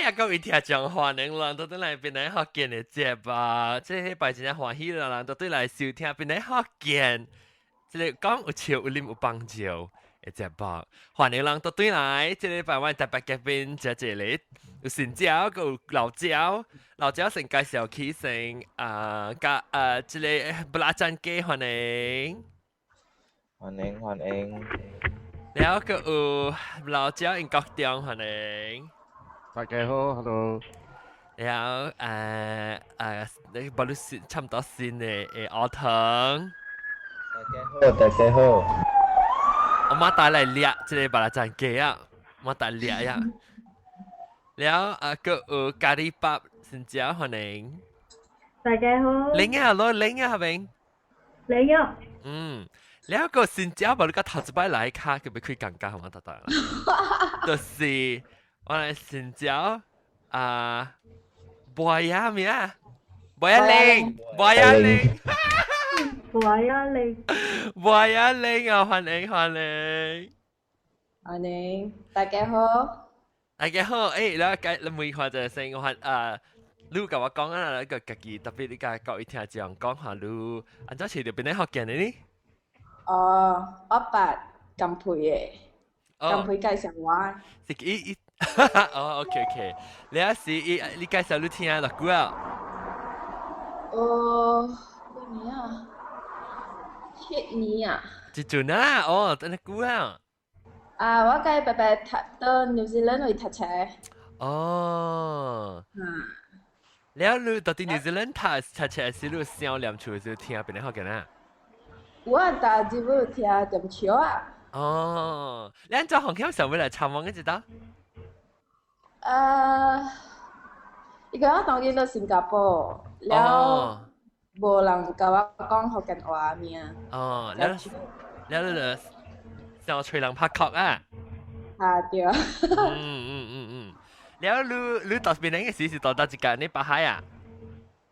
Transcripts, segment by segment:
呀，各位聽眾歡迎人到對來邊來學見嘅節目，即係拜真係歡喜啦，人到對來收聽邊來學見，即係講有笑有啉有幫助嘅節目，歡迎人到對來，即係拜我特別嘉賓謝謝你，有新椒，有老椒，老椒先介紹起先，即係布拉珍雞歡迎，歡迎，然後個有老椒英國中歡迎。大家好，hello。然後你把你差唔多先嘅學堂，大家好，我媽帶嚟掠，即係把它賺機啊，我帶掠呀。然後個有咖喱밥新椒歡迎，大家好，零啊攞零啊係咪？你好，然後個新椒把你個頭一擺來卡，佢咪可以尷尬係嘛？得啦，就是我哋新椒博雅咩啊？博雅玲，博雅玲。我呀你，喂啊，你啊，歡迎歡迎，歡迎，大家好。大家好，你每話就先我你甲我講啊，一個家己特別你甲各位聽眾講下你，安怎是條邊咧學嘅呢？我爸金培嘅，金培介紹我。是OK，你啊是你介紹你聽啊，樂久啊？幾年啊？7年啊？一陣啊，等你久啊？我介白白讀到 New Zealand 去讀冊。แล้ว你到底 New Zealand 讀冊是你小念處就聽邊咧學嘅呢？我大舅母聽點笑啊。你按照紅橋上尾來參望一道？而家我當見到新加坡，แล้ว無人甲我講福建話名。แล้ว你就吹人拍殼啊？對。แล้ว你到邊嘅時是到一間你巴海啊？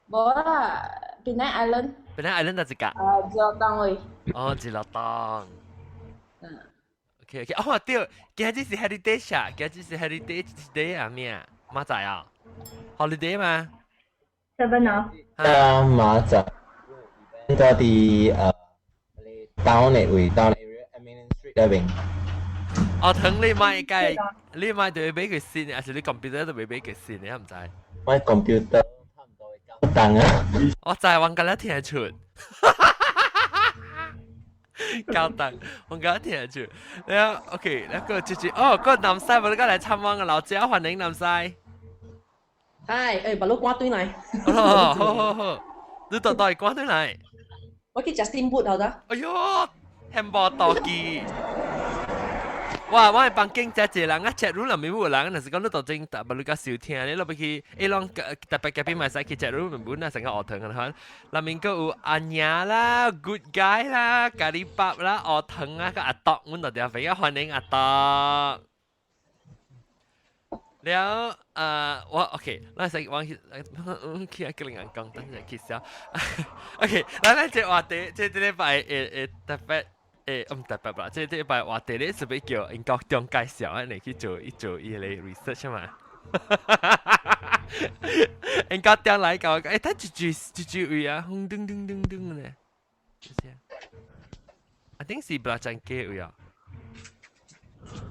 無啦，Penang Island。Penang Island 到一間？吉樂當位。吉樂當。OK，對，今日是 Heritage 啊，今日是 Heritage Day 啊咩啊？馬仔啊 ？Holiday 嘛7啊。馬仔，咗啲down 嘅位 down area，Main Street 嗰邊。等你買對俾佢先，還是你 computer 都未俾佢先？你唔知？我 computer 差唔多會交檔啊。我就係揾緊一聽出。交檔，我緊一聽出。然後 OK，那個就是個南西，我哋嚟參觀嘅老姐，歡迎南西。係，把你趕對嚟。好，你到底趕對嚟？我去 Justin Wood 好得。哎呦，漢堡多機。哇！我係幫經濟一人chat room 入面有人，但是講你到正特別你個收聽，你落去啷特別嘉賓咪使去 chat room 入面啊，成個學堂嘅嚇。入面個有阿娘啦、good guy 啦、咖喱밥啦、學堂啊，個阿德，我到底非常歡迎阿德。แล้ว我 OK，那先往去個另外講，等陣揭曉。OK，嗱，即係話即禮拜特別。唔特別啦，即係拜話地咧，是俾叫英國中介紹啊，你去做依類 research 嘛。英國中來講，睇住位啊，轟咚咚咚咚咧，I think 是布拉珍基位啊，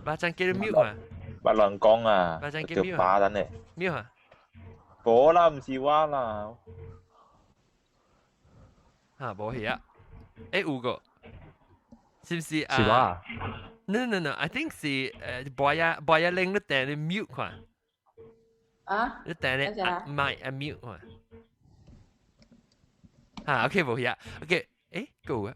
布拉珍基嘅廟啊，白龍江啊，布拉珍基叫巴等咧，廟啊，冇啦，唔是話啦，冇係啊，有個。是不是啊？是吧 ？No，I think 是博雅玲你等你 mute 看。你等你咪mute 看。OK 冇呀。OK，夠啊。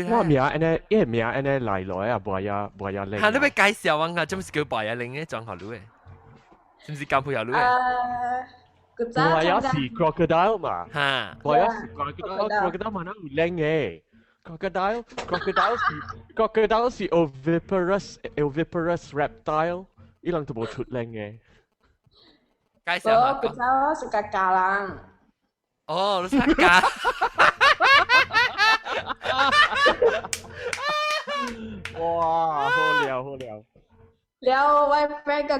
我名呢名呢來啊，博雅玲。你咪介紹我下，怎是叫博雅玲嘅裝下路嘅？是唔是咁配合路嘅？博雅是 crocodile 嘛？博雅是 crocodile 嘛？那有靚嘅。Crocodile是 oviparous reptile，伊人都冇出靚嘅。介紹下。Crocodile suka kalang。你識㗎？哇，好料。แล้ว wifi ก็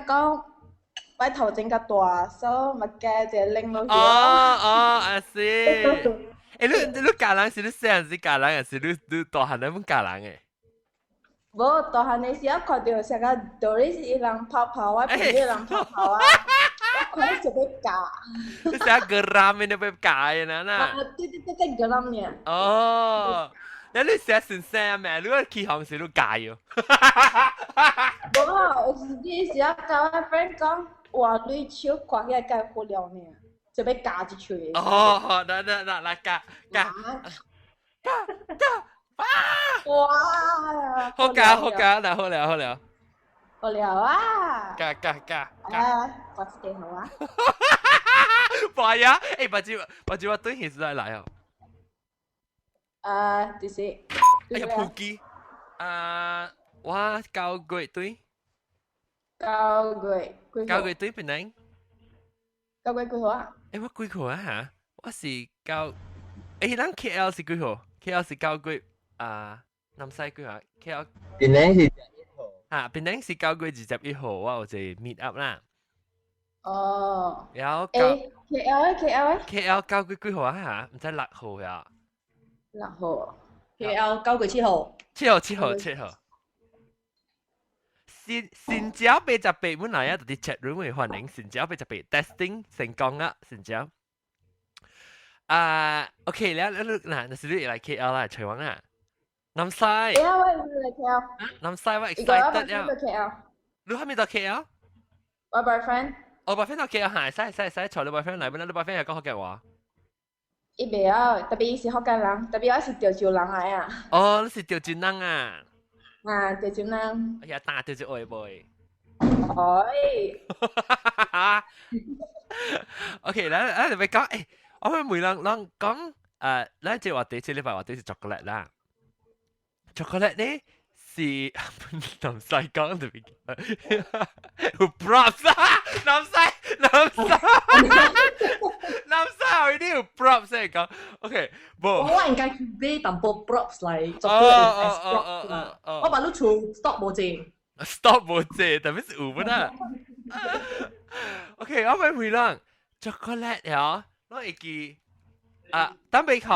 擺頭整較大，所以咪加隻拎落去。I see。你嫁人是你細漢時嫁人，還是你大漢你muốn嫁人誒？無大漢嘅時候看到成個 Doris 伊人泡泡啊，朋友人泡泡啊，我看就要嫁。你成個 geram 你要嫁嘅呐？啊，對，geram呢。哦，你成順聲咩？你個起行時都嫁咗。無，有時時候甲我 friend 講，哇，你手掛起來介好了呢，就要嫁一喙嘅。哦，那嫁。哇！好嫁，那好了。好了啊！嫁。啊，我是幾好啊！爸呀，把住我對現在來哦。就是。哎呀，撲機。我交過對。交過對邊呢？交過幾號啊？我幾號啊嚇？我是交。咱 KL 是幾號 ？KL 是交過南西幾號 ？KL。檳城是檳城是交過21號，我有一 meet up 啦。哦。然後KL 交過幾號啊嚇？唔知6號呀。6號。KL 交過7號。7號。新椒88本來啊，就啲 chat room 會歡迎新椒88 testing 成功啦，新椒。OK แล้ว嗱是你嚟 KL 啦，徐王啊，南西。我嚟 KL。南西我 excited 呀。你係咪到 KL？我 boyfriend。我 boyfriend 到 KL 係，使坐你 boyfriend 嚟，本來你 boyfriend 係講福建話。伊袂曉，特別伊是福建人，特別我是潮州人嚟啊。哦，你是潮州人啊？啊，潮州人。哎呀，打潮州話袂。OK，嚟你咪講誒。我們每人講咱這話題這禮拜話題是 chocolate 啦。chocolate 呢是南西講特別有 props 啊，南西already 有 props 嚟講。OK，我應該俾淡薄 props 嚟做佢。我把你做 stop 冇借。stop 冇借，特別是有乜啊？OK，我們每人 chocolate 呀。我會記等俾學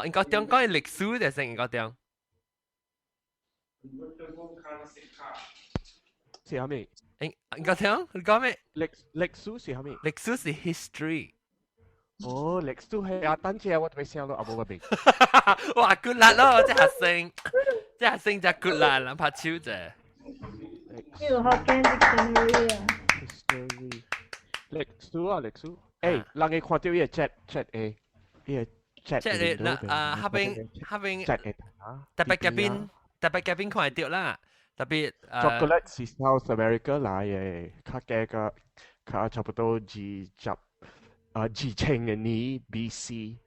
應該點講嘅歷史就成應該點。是蝦米？應該點？你講咩？歷史是蝦米？歷史是 history。哦，歷史係啊，等陣我特別想到阿冇個名。哇，good 啦咯，即係學生就 good 啦，諗拍超啫。呢個學經 dictionary 啊。history 歷史。誒，人哋看到伊個 chat A，伊個 chat 那邊特別嘉賓看到啦，特別chocolate 是 South America 來嘅，佢嘅佢差不多2000年 BC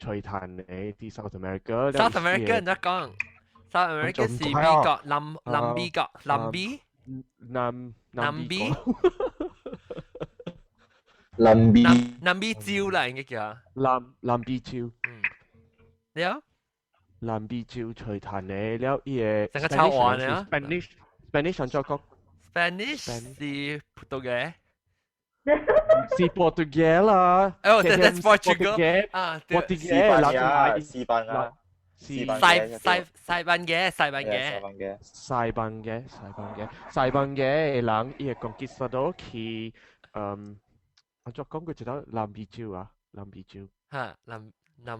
吹彈嘅啲 South America。South America 人家講 ，South America 是美國南美洲啦，應該叫南美洲。了。南美洲吹彈嘅，了伊個。成個抄完啊 ！Spanish 上作講。Spanish 是葡萄牙。是葡萄牙啦。哦，that's Portugal。啊，葡萄牙。西班牙。西班牙。西班牙嘅人，伊個 conquistador 去我作講佢就到南美洲啊，南美洲。嚇，南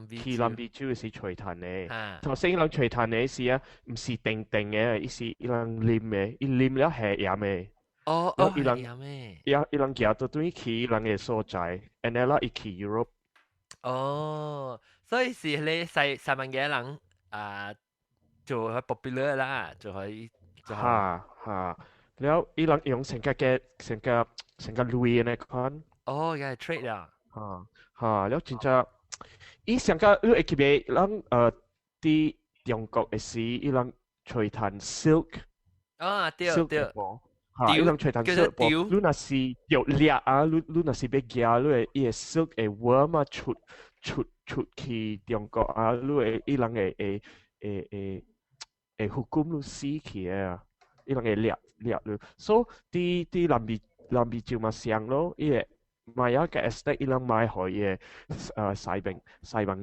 美洲。去南美洲是吹彈嘅。頭先人吹彈嘅是啊，唔是定嘅，伊是伊人啉嘅，伊啉了係飲嘅。哦，係飲嘅。伊人行到對去伊人嘅所在 ，and then 啦，伊去 Europe。哦，所以是你西班牙人就係 popular 啦，就係。嚇，แล้ว伊人用成個鐳嘅款。哦，又係 trade 啊！แล้ว真正，伊上個你會記得人啲中國嘅時，伊人吹彈 silk。啊，對。伊人吹彈 silk，你若是要掠啊，你若是要夾，你會伊個 silk 會 worm 啊出去中國啊，你會伊人會hukum 你死去啊，伊人會掠你，所以啲南美。南美洲嘛像咯，伊個買一個 estate 伊啷買互伊個西班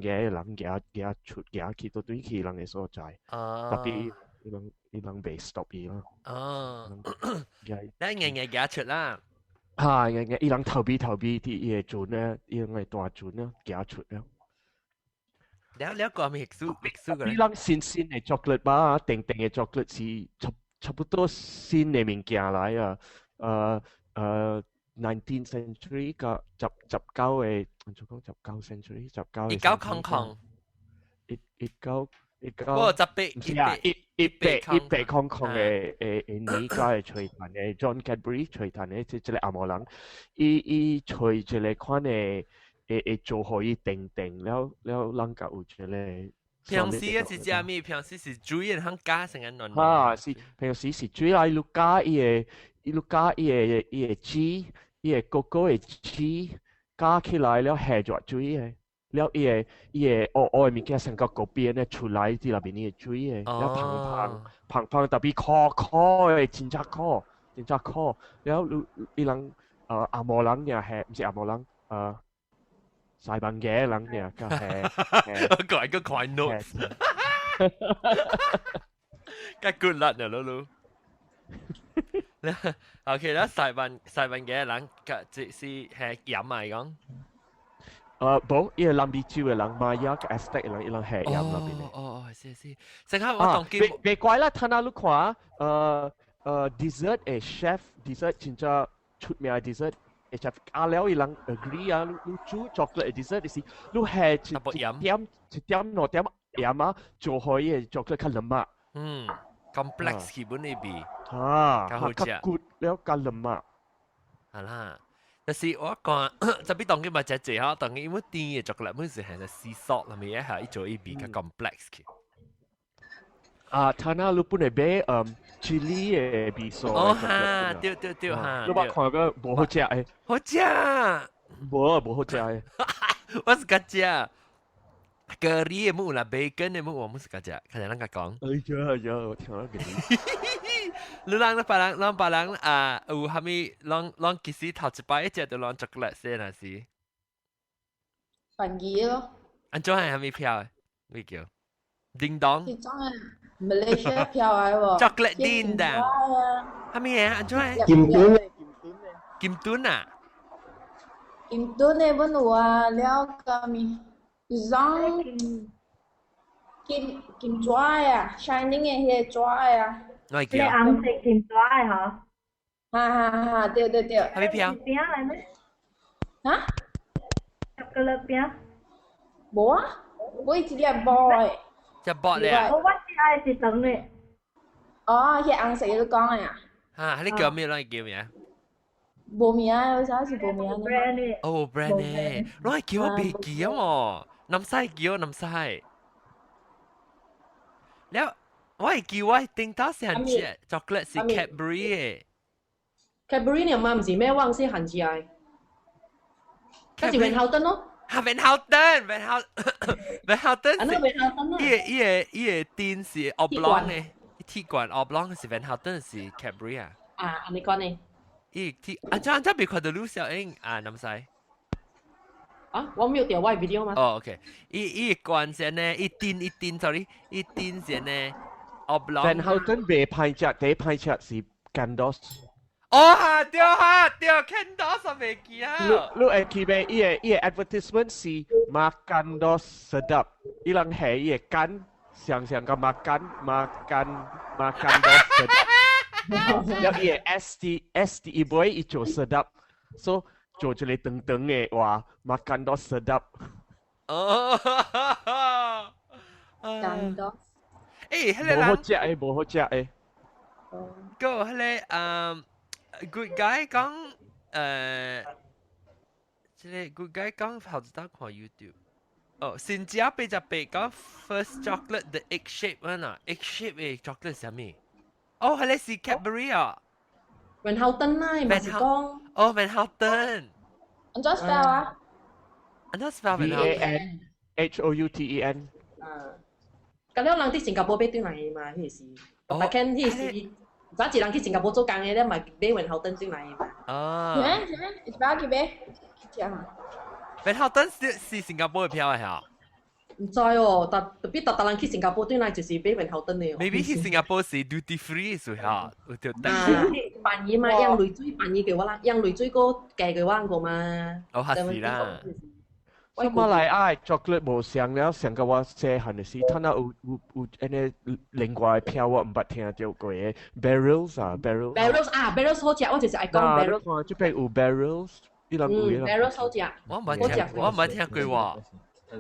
嘅人夾出夾去到對去人嘅所在，特別伊啷未 stop 伊咯。你日夾出啦。係，伊啷頭啲伊個船咧，伊啷個大船咧夾出咧。你個咪食嘅咧？伊啷新嘅 chocolate 吧，定嘅 chocolate 是差不多新嘅物件嚟啊。19th century 個19嘅，就講19 century 19嘅。19康康。19。我100康康嘅呢家嘅吹彈嘅 John Cadbury 吹彈嘅，即係阿摩人，伊吹一個款嘅做可以定了人家有一個。平時嘅是食咩？平時是煮嘢肯加成個嫩。是平時是煮來ลู加伊個雞，伊個哥哥嘅雞加起來了下咗水嘅。了伊個黑嘅物件成個嗰邊咧出來啲入邊啲水嘅，了胖特別커嘅，真正커。了伊人阿摩人又係唔是阿摩人西班牙人又個係。改個快 notes。梗 good luck 啦，老。OK 啦，西班牙人個即係飲嚟講。冇，伊個南美洲嘅人買一個 estate 嘅人，伊人係飲入邊嘅。是。成下我當機。別怪啦，睇下你看dessert 嘅 chef，dessert 真正出名嘅 dessert 嘅 chef，阿了伊人 agree 啊，你煮 chocolate 嘅 dessert 是，你係一點兩點鹽啊，就可以 chocolate 較腍啊。complex 基本呢邊。較好食。較 good 了較腍啊。係啦。但是我講，就比當佢咪只隻嚇，當佢因為甜嘅巧克力，本身係sea salt，係咪嘢係一做一比較 complex 嘅。睇下你本嚟買chili 嘅味素。哈，對哈。你捌看過無好食嘅？好食。無好食嘅。我是個食。curry 嘅冇啦，bacon 嘅冇，我冇是個食，看人家講。哎呀，我聽到佢。你讓別人有蝦米？讓其實頭一擺一隻就讓巧克力先啦是。番薯咯。安怎係蝦米票？咩叫？叮當。呢種係Malaysia票嚟喎。chocolate 叮當。蝦米嘢？安怎係？金墩啊。金墩嘅本有啊，了個咪？種金爪呀 ，shining 嘅迄個爪呀。我係叫。你紅色甜爪嘅嗬？哈，對。係咪票？餅嚟咩？啊？巧克力餅？冇啊，我一粒波嘅。隻波咧啊！我知係是等嘅。哦，迄紅色你講嘅啊？你叫咩咯？你叫咩？無名啊，有啥是無名啊 ？brand 哦 brand 咧，你叫我別記啊喎，南西叫南西。了。我係叫我叮當是韓隻 chocolate 是 Cadbury 嘅。Cadbury 你媽唔是咩旺是韓隻嘅，嗰是Van Houten咯。Van Houten。啊，那Van Houten 啊。伊個店是 oblong 嘅，鐵管 oblong 是 Van Houten 是 Cadbury 啊。啊，你講呢？安怎別看到盧小英啊，南西。啊，我沒有點我 video 嗎？哦 ，OK，伊個關先呢，伊店 sorry，伊店先呢。Van Houten 未派隻，第一派隻是 Gandos。對 ，Gandos 我未記啊。你會記咩？伊個 advertisement 是 Makan dos sedap， 伊人係伊個干，想個 makan dos sedap。了伊個 S 一杯伊做 sedap， 所以做一個長嘅話 Makan dos sedap。Gandos。無好食誒。個good guy 講即係 good guy 講後日得看 YouTube。新加坡就被講 first chocolate the egg shape 啊 egg shape 嘅 chocolate 係咩？係是 Cadbury 啊。Van Houten 啦，唔係講。Van Houten。安怎 spell 啊？安怎 spell Van Houten？ VANHOUTEN。咁樣人啲新加坡買轉來嘛，迄是，但係迄是早一人去新加坡做工嘅咧，咪買雲後燈進來嘅嘛。哦，一百幾杯，這樣啊？Ben Houghton 是新加坡嘅票係啊唔知哦，特別特人去新加坡轉來就是買雲後燈嘅。？Maybe 去新加坡是 duty free 所以嚇，有條等。辦嘢嘛，讓淚水辦嘢嘅話啦，讓淚水個計嘅話個嘛。哦，係是啦。咁馬來亞 chocolate 冇上了，上個我細漢嘅時，睇下有呢另外票我唔捌聽到過嘅 barrels 啊 barrels。barrels 好食，我就是愛講 barrels。嗱，這邊有 barrels，呢兩句啦。barrels 好食。我唔係聽過喎。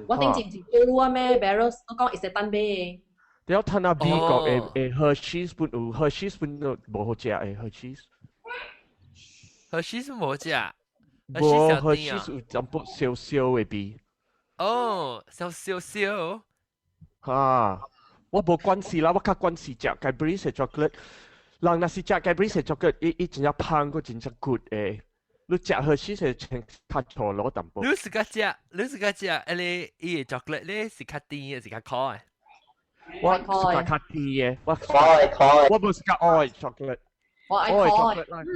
我頂前是做啊咩 barrels，我講一隻單杯。你有睇下美國嘅Hershey's 本有 Hershey's 本冇好食嘅 Hershey's。Hershey's 冇食。冇 Hershey's 有淡薄少少嘅味。哦，少。嚇，我冇關係啦，我較關係食 Cadbury 嘅 chocolate。人若是食 Cadbury 嘅 chocolate，伊真正香，佢真正 good 嘅。你食 Hershey's 係真較錯攞淡薄。你是個食，伊個 chocolate 咧是較甜嘅，是較苦嘅。我是較甜嘅，我冇食較愛 chocolate。我愛愛烤 chocolate 啦，較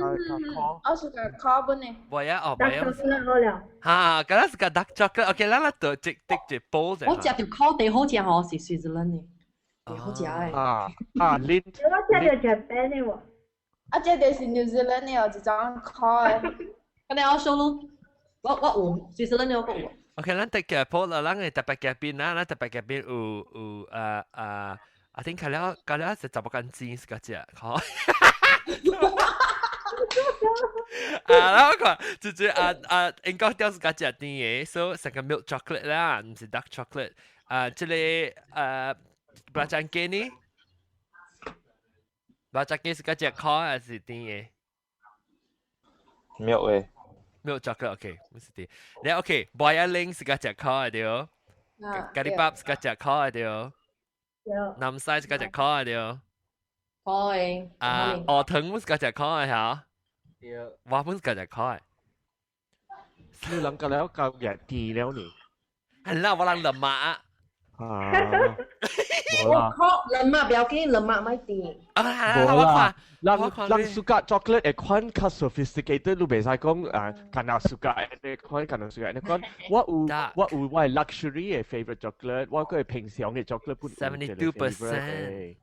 我是個烤本呢。唔係啊，但係真係好了。嚇，咁樣是個 dark chocolate。OK，咱就直煲啫。我食條烤地好食哦，是 Switzerland 嘅，好食嘅。恁我食到 Japan 嘅喎。啊，這就是 New Zealand 的哦，一種烤的。咁你我 show 咯，我有 Switzerland 嘅我有。OK，咱特嘅煲啦，咱嘅特別嘅邊啦，咱特別嘅邊有I think 佢了是十個斤錢是個隻，好。然後佢就是英國掉是個隻甜嘅，所以成個 milk chocolate 啦，唔是 dark chocolate。這裡belacan雞呢？belacan雞是個隻烤還是甜嘅？milk 誒。milk chocolate OK，唔是甜。你 OK，boiling 是個隻烤嘅對哦。咖喱包是個隻烤嘅對哦。南西是個隻烤嘅對哦。烤嘅。鵝湯是個隻烤嘅嚇。我本是個隻烤嘅。你人個了夠日甜了呢？係啦，我人諗嘛。我烤人嘛，不要緊，人嘛咪甜。我看。人 suka chocolate 嘅款較 sophisticated，你袂使講干那 suka 嘅款，干那 suka 嘅款。我係 luxury 嘅 favorite chocolate，我個係平常嘅 chocolate 本。72%。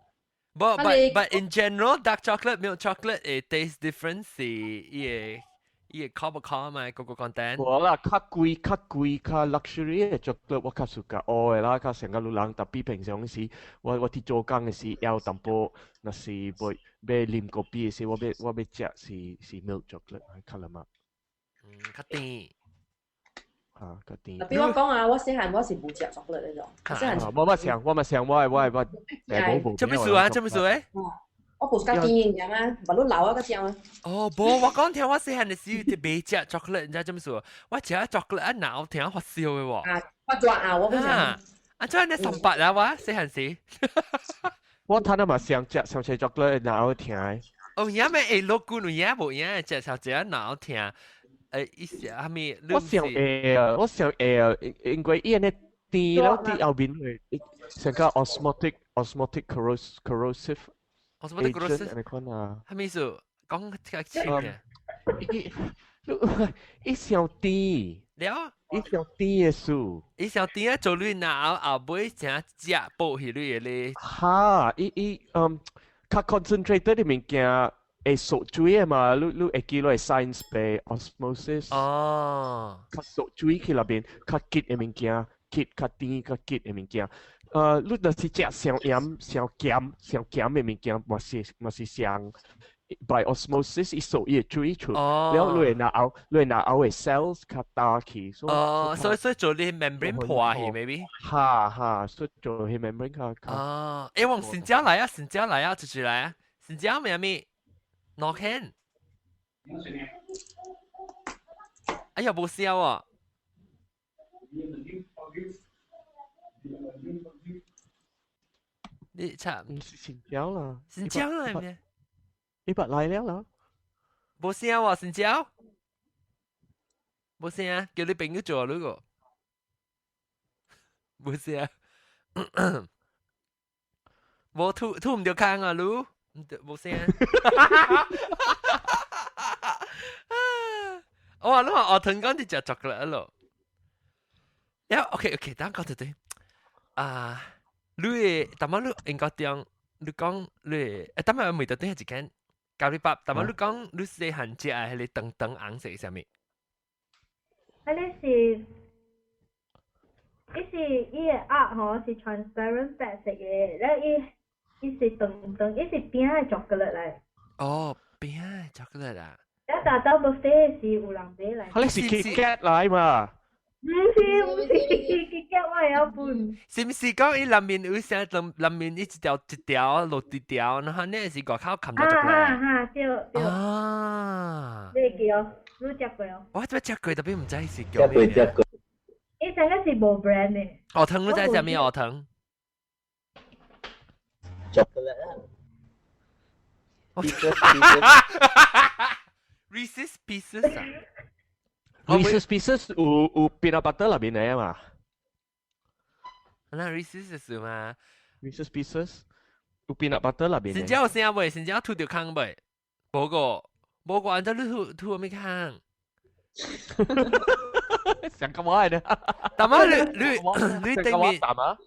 But in general, dark chocolate, milk chocolate, it tastes different. 是伊個烤嘛，個 content。冇啦，較貴較 luxury 嘅 chocolate，我較 suka 嘅啦，較成個路人特別平常時，我啲做工嘅時要淡薄，若是要啉咖啡嘅時，我要食是 milk chocolate，較啦嘛。較甜。較甜。比我講啊，我細漢我是冇食 chocolate 嗰種，細漢。我想，我冇。做咩事啊？做咩事誒？我冇食甜嘅嘛，唔係老啊嗰隻啊。哦，冇，我講聽我細漢嘅時候，未食 chocolate，你知做咩事？我食 chocolate 一咬聽發燒嘅喎。發作啊！我嗰陣。即係你18啊？我細漢時。我睇到嘛想食 chocolate 咬聽。哦，而家咩會落骨，而家冇而家食小隻咬聽。意思係咪？我想因為伊呢甜了啲後邊會成個 osmotic corrosive。我什麼都覺得是，係咪意思？講個詞嘅。伊上甜，了，伊上甜嘅樹，伊上甜啊，做你拿後尾成隻煲起嚟咧。哈，較 concentrated 嘅物件會縮水嘅嘛，你會記落係 science 嘅 osmosis。哦。較縮水去那邊，較結嘅物件，較甜較結嘅物件。你若是食上鹽、上鹹嘅物件，嘛是上 by osmosis 伊數伊會水出，然後你會拿後嘅 cells 較大去。所以做你 membrane 破去 maybe。所以做佢 membrane 較。往新疆來啊，出去來啊，新疆咩咪 ？North Hand。哎呀，冇笑啊！你差唔是新疆啦，新疆係咩？你不來了啦？冇聲喎，新疆冇聲啊！叫你朋友做呢個冇聲啊！冇吐唔掉坑啊，你冇聲。我話你話我同講啲就 chocolate 咯。OK，等講就對。你但係你應該點？你講你但係每到啲係一間咖喱包，但係你講你細漢食係你等紅色上面。伊是伊個鴨吼是 transparent 白色嘅，然後伊是長，伊是邊個 chocolate 嚟？哦，邊個 chocolate 啊？然後打到 buffet 是有人買嚟。佢是 KitKat 嚟嘛？唔是，KitKat 我有半。是唔是講伊裡面有些裡面一條落一條，然後呢是個口冚咗 chocolate。對。啊！你叫你食過哦？我做食過，特別唔知是叫咩。食過。伊成個是無 brand 嘅。鵝糖你知係咩鵝糖 ？chocolate 啊。Reese's Pieces 啊。Reese's Pieces 有 peanut butter 入邊嚟嘛？那 Reese's 是嘛 ？Reese's Pieces 有 peanut butter 入邊。新疆有聲未？新疆吐條坑未？冇個，按照你吐咩坑？想幹嘛呢？但係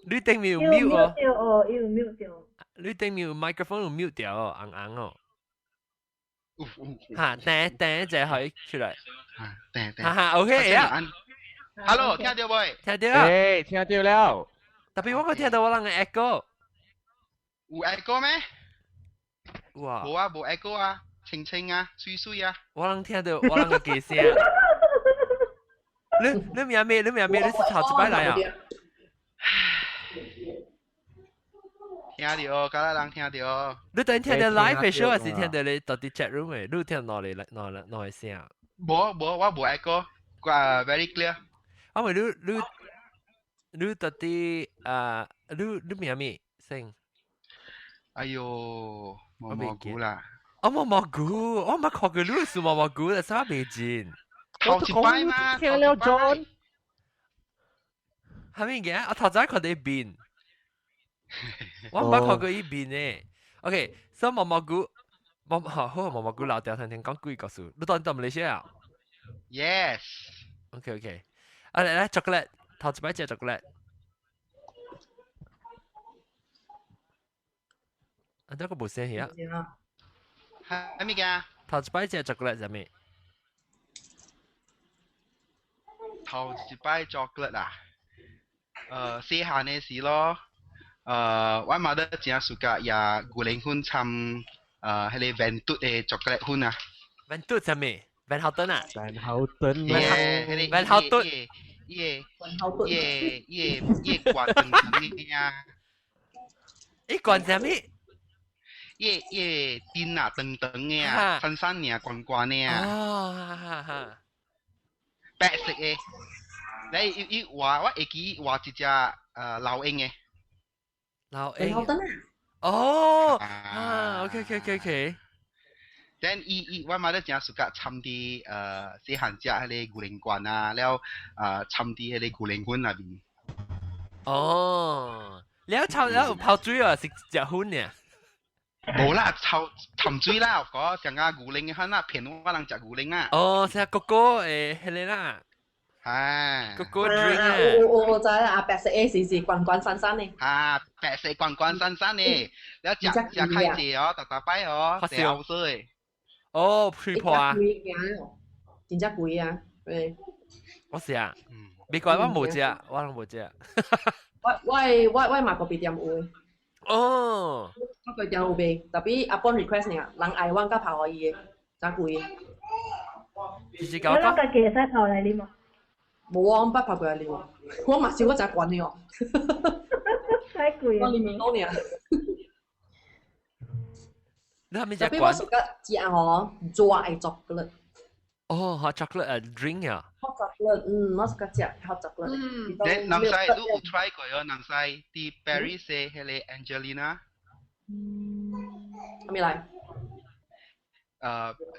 你頂面有 mute 哦，有 mute 掉。你頂面有 microphone 有 mute 掉哦，硬哦。嚇，等一隻可以出嚟。哈 OK 啊。Hello，聽到未？聽到。誒，聽到了。特別我個聽到我人嘅 echo。有 echo 咩？哇！冇啊，冇 echo 啊，清清啊，水水啊。我能聽到我人嘅機聲。你名咩？你是頭一擺來啊？聽到，噶啦人聽到。你等聽到 live 嘅 show 還是聽到你到啲 chat room 嘅？你聽到哪嚟聲？冇，我冇 echo， very clear。啊咪你到啲你名咩聲？哎呦，毛毛菇啦！我毛毛菇，我冇學過你是毛毛菇，但係我未見。頭一擺嘛，聽了 John。係咪嘅？我頭先看到邊。我冇看過伊邊呢。OK，所以毛毛菇，好毛毛菇老掉聽講幾個數，你到馬來西亞 ？Yes。OK，嚟 chocolate， 頭一擺隻 chocolate。啊，得個冇聲嘢。係咩嘅？頭一擺隻 chocolate 係咩？頭一擺 chocolate 啊？細漢嘅事咯。我媽都真suka 呀古靈粉參迄個 Ventud 嘅 chocolate 粉啊。Ventud 係咩 ？Van Houten 啊 ？Van Houten 咩 ？Van Houten。耶罐等等嘅啊。一罐係咩？耶電啊等等嘅啊，粉身嘅罐罐嘅啊。哦，白色嘅。你我會記話一隻老鷹嘅。老鷹。好燈啊。OK。then 我媽都真係suka 參啲細漢食迄個古靈罐啊，แล้ว參啲迄個古靈粉入邊。哦，แล้ว泡水啊，食隻粉呢？冇啦，參水啦，我成個古靈嘅啦，騙我人食古靈啊。哦，食哥哥迄個啦。係。哥哥 drink 啊。我知啦，白色嘅是罐罐散散嘅。白色罐罐散散嘅，แล้ว食開字哦，大擺哦，食好水。哦，吹破啊！真正貴啊！我食啊，美國我冇食，我都冇食。我買過別店有。哦。我個店有賣，特別 upon request 呢，人嗌我甲跑可以嘅，真貴。你講。我諗個其實跑嚟你嘛？冇啊，我唔捌跑過嚟喎，我嘛少嗰隻罐嘅哦。太貴啊！我裡面攞呢。你係咪食罐？特別我食嘅隻哦，dry chocolate。哦，hot chocolate drink 啊。hot chocolate，我食嘅隻 hot chocolate。你南西都有 try 過哦，南西啲 Paris 嘅迄個 Angelina。咩嚟？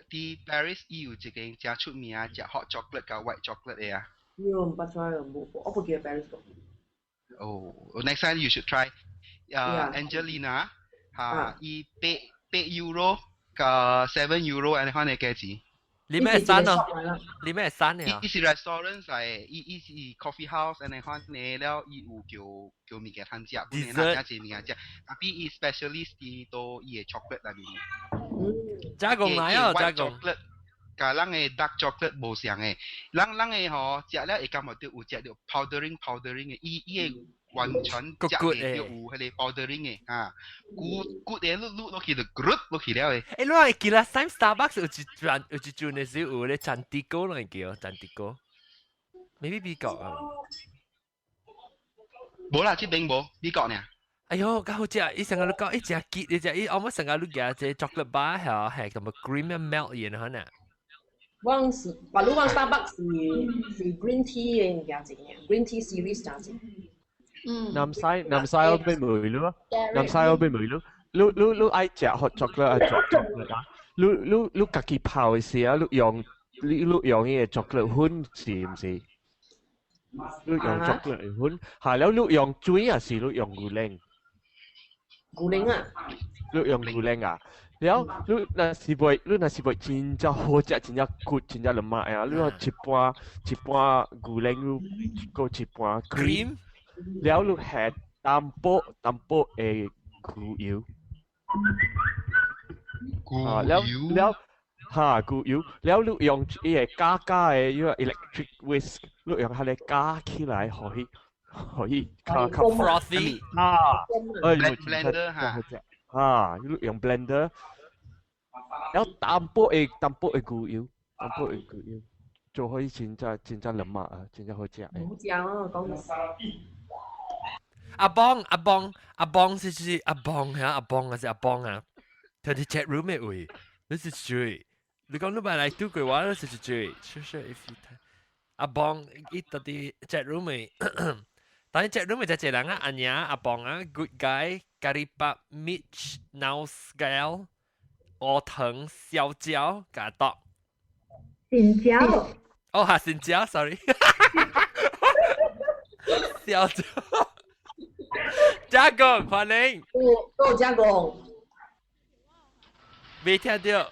啲 Paris 有一個真出名啊，隻 hot chocolate 加 white chocolate 嘅啊。我唔捌 try 我唔記得 Paris 個。Oh, next time you should try. Angelina，伊8 euro กับ7 euro อันนี้เขาในแก่จี你咩山啊？你咩山啊？伊是 restaurant 係伊是 coffee house 安尼款呢，了伊有叫物件通食，本來哪只物件食，但係伊 specialist 伊都伊嘅 chocolate 裏面。加工來啊，加工。甲咱嘅 dark chocolate 無相嘅，咱嘅吼食了會感覺到有食到 powdering 嘅，伊嘅完全食嘅有迄個 powdering 嘅啊，咕嘅碌落去就 group 落去了嘅。誒，你話記啦，Time Starbucks 有一轉嘅時候有咧產地糕嚟叫產地糕，maybe 美國啊。無啦，這邊無美國呢。哎呦，咁好食！伊成個都講，伊食結，伊食伊我們成個都夾隻 chocolate bar 係係咁啊 cream and milk 嘢可能。我是，把路往 Starbucks 是 green tea 嘅價錢嘅，green tea series 價錢。南西嗰邊梅咯，南西嗰邊梅咯，你愛食 hot chocolate 愛食 chocolate 啊？你自己泡嘅時候，你用呢個 chocolate 粉是唔是？你用 chocolate 粉，係แล้ว你用水啊？是你用牛奶？牛奶啊？你用牛奶啊？แล้ว你那是袂真正好食，真正 good， 真正靚啊！你話一半牛奶，你個一半 cream。แล้วลูกแหดตำโป๊ะกูอิ๋วแล้วกูอิ๋วแล้วลูก用加呢個 electric whisk ลูก用佢哋加起來可以加 frothy blender ลูก用 blender แล้วตำโป๊ะกูอิ๋ว就可以真正靚啊，真正好食好食啊，講阿邦是阿邦係阿邦還是阿邦啊？佢哋 chat room 嘅位，你是誰？你講你咪嚟對句話，你是誰？是 if you 阿邦伊到底 chat room 嘅，但係 chat room 嘅就係人啊，阿娘阿邦啊 ，good guy， Karipap Mitch Nausgal， 柯騰小椒加多。xin chào。哦，係xin椒 ，sorry， 小椒。加工歡迎，都加工，未聽到，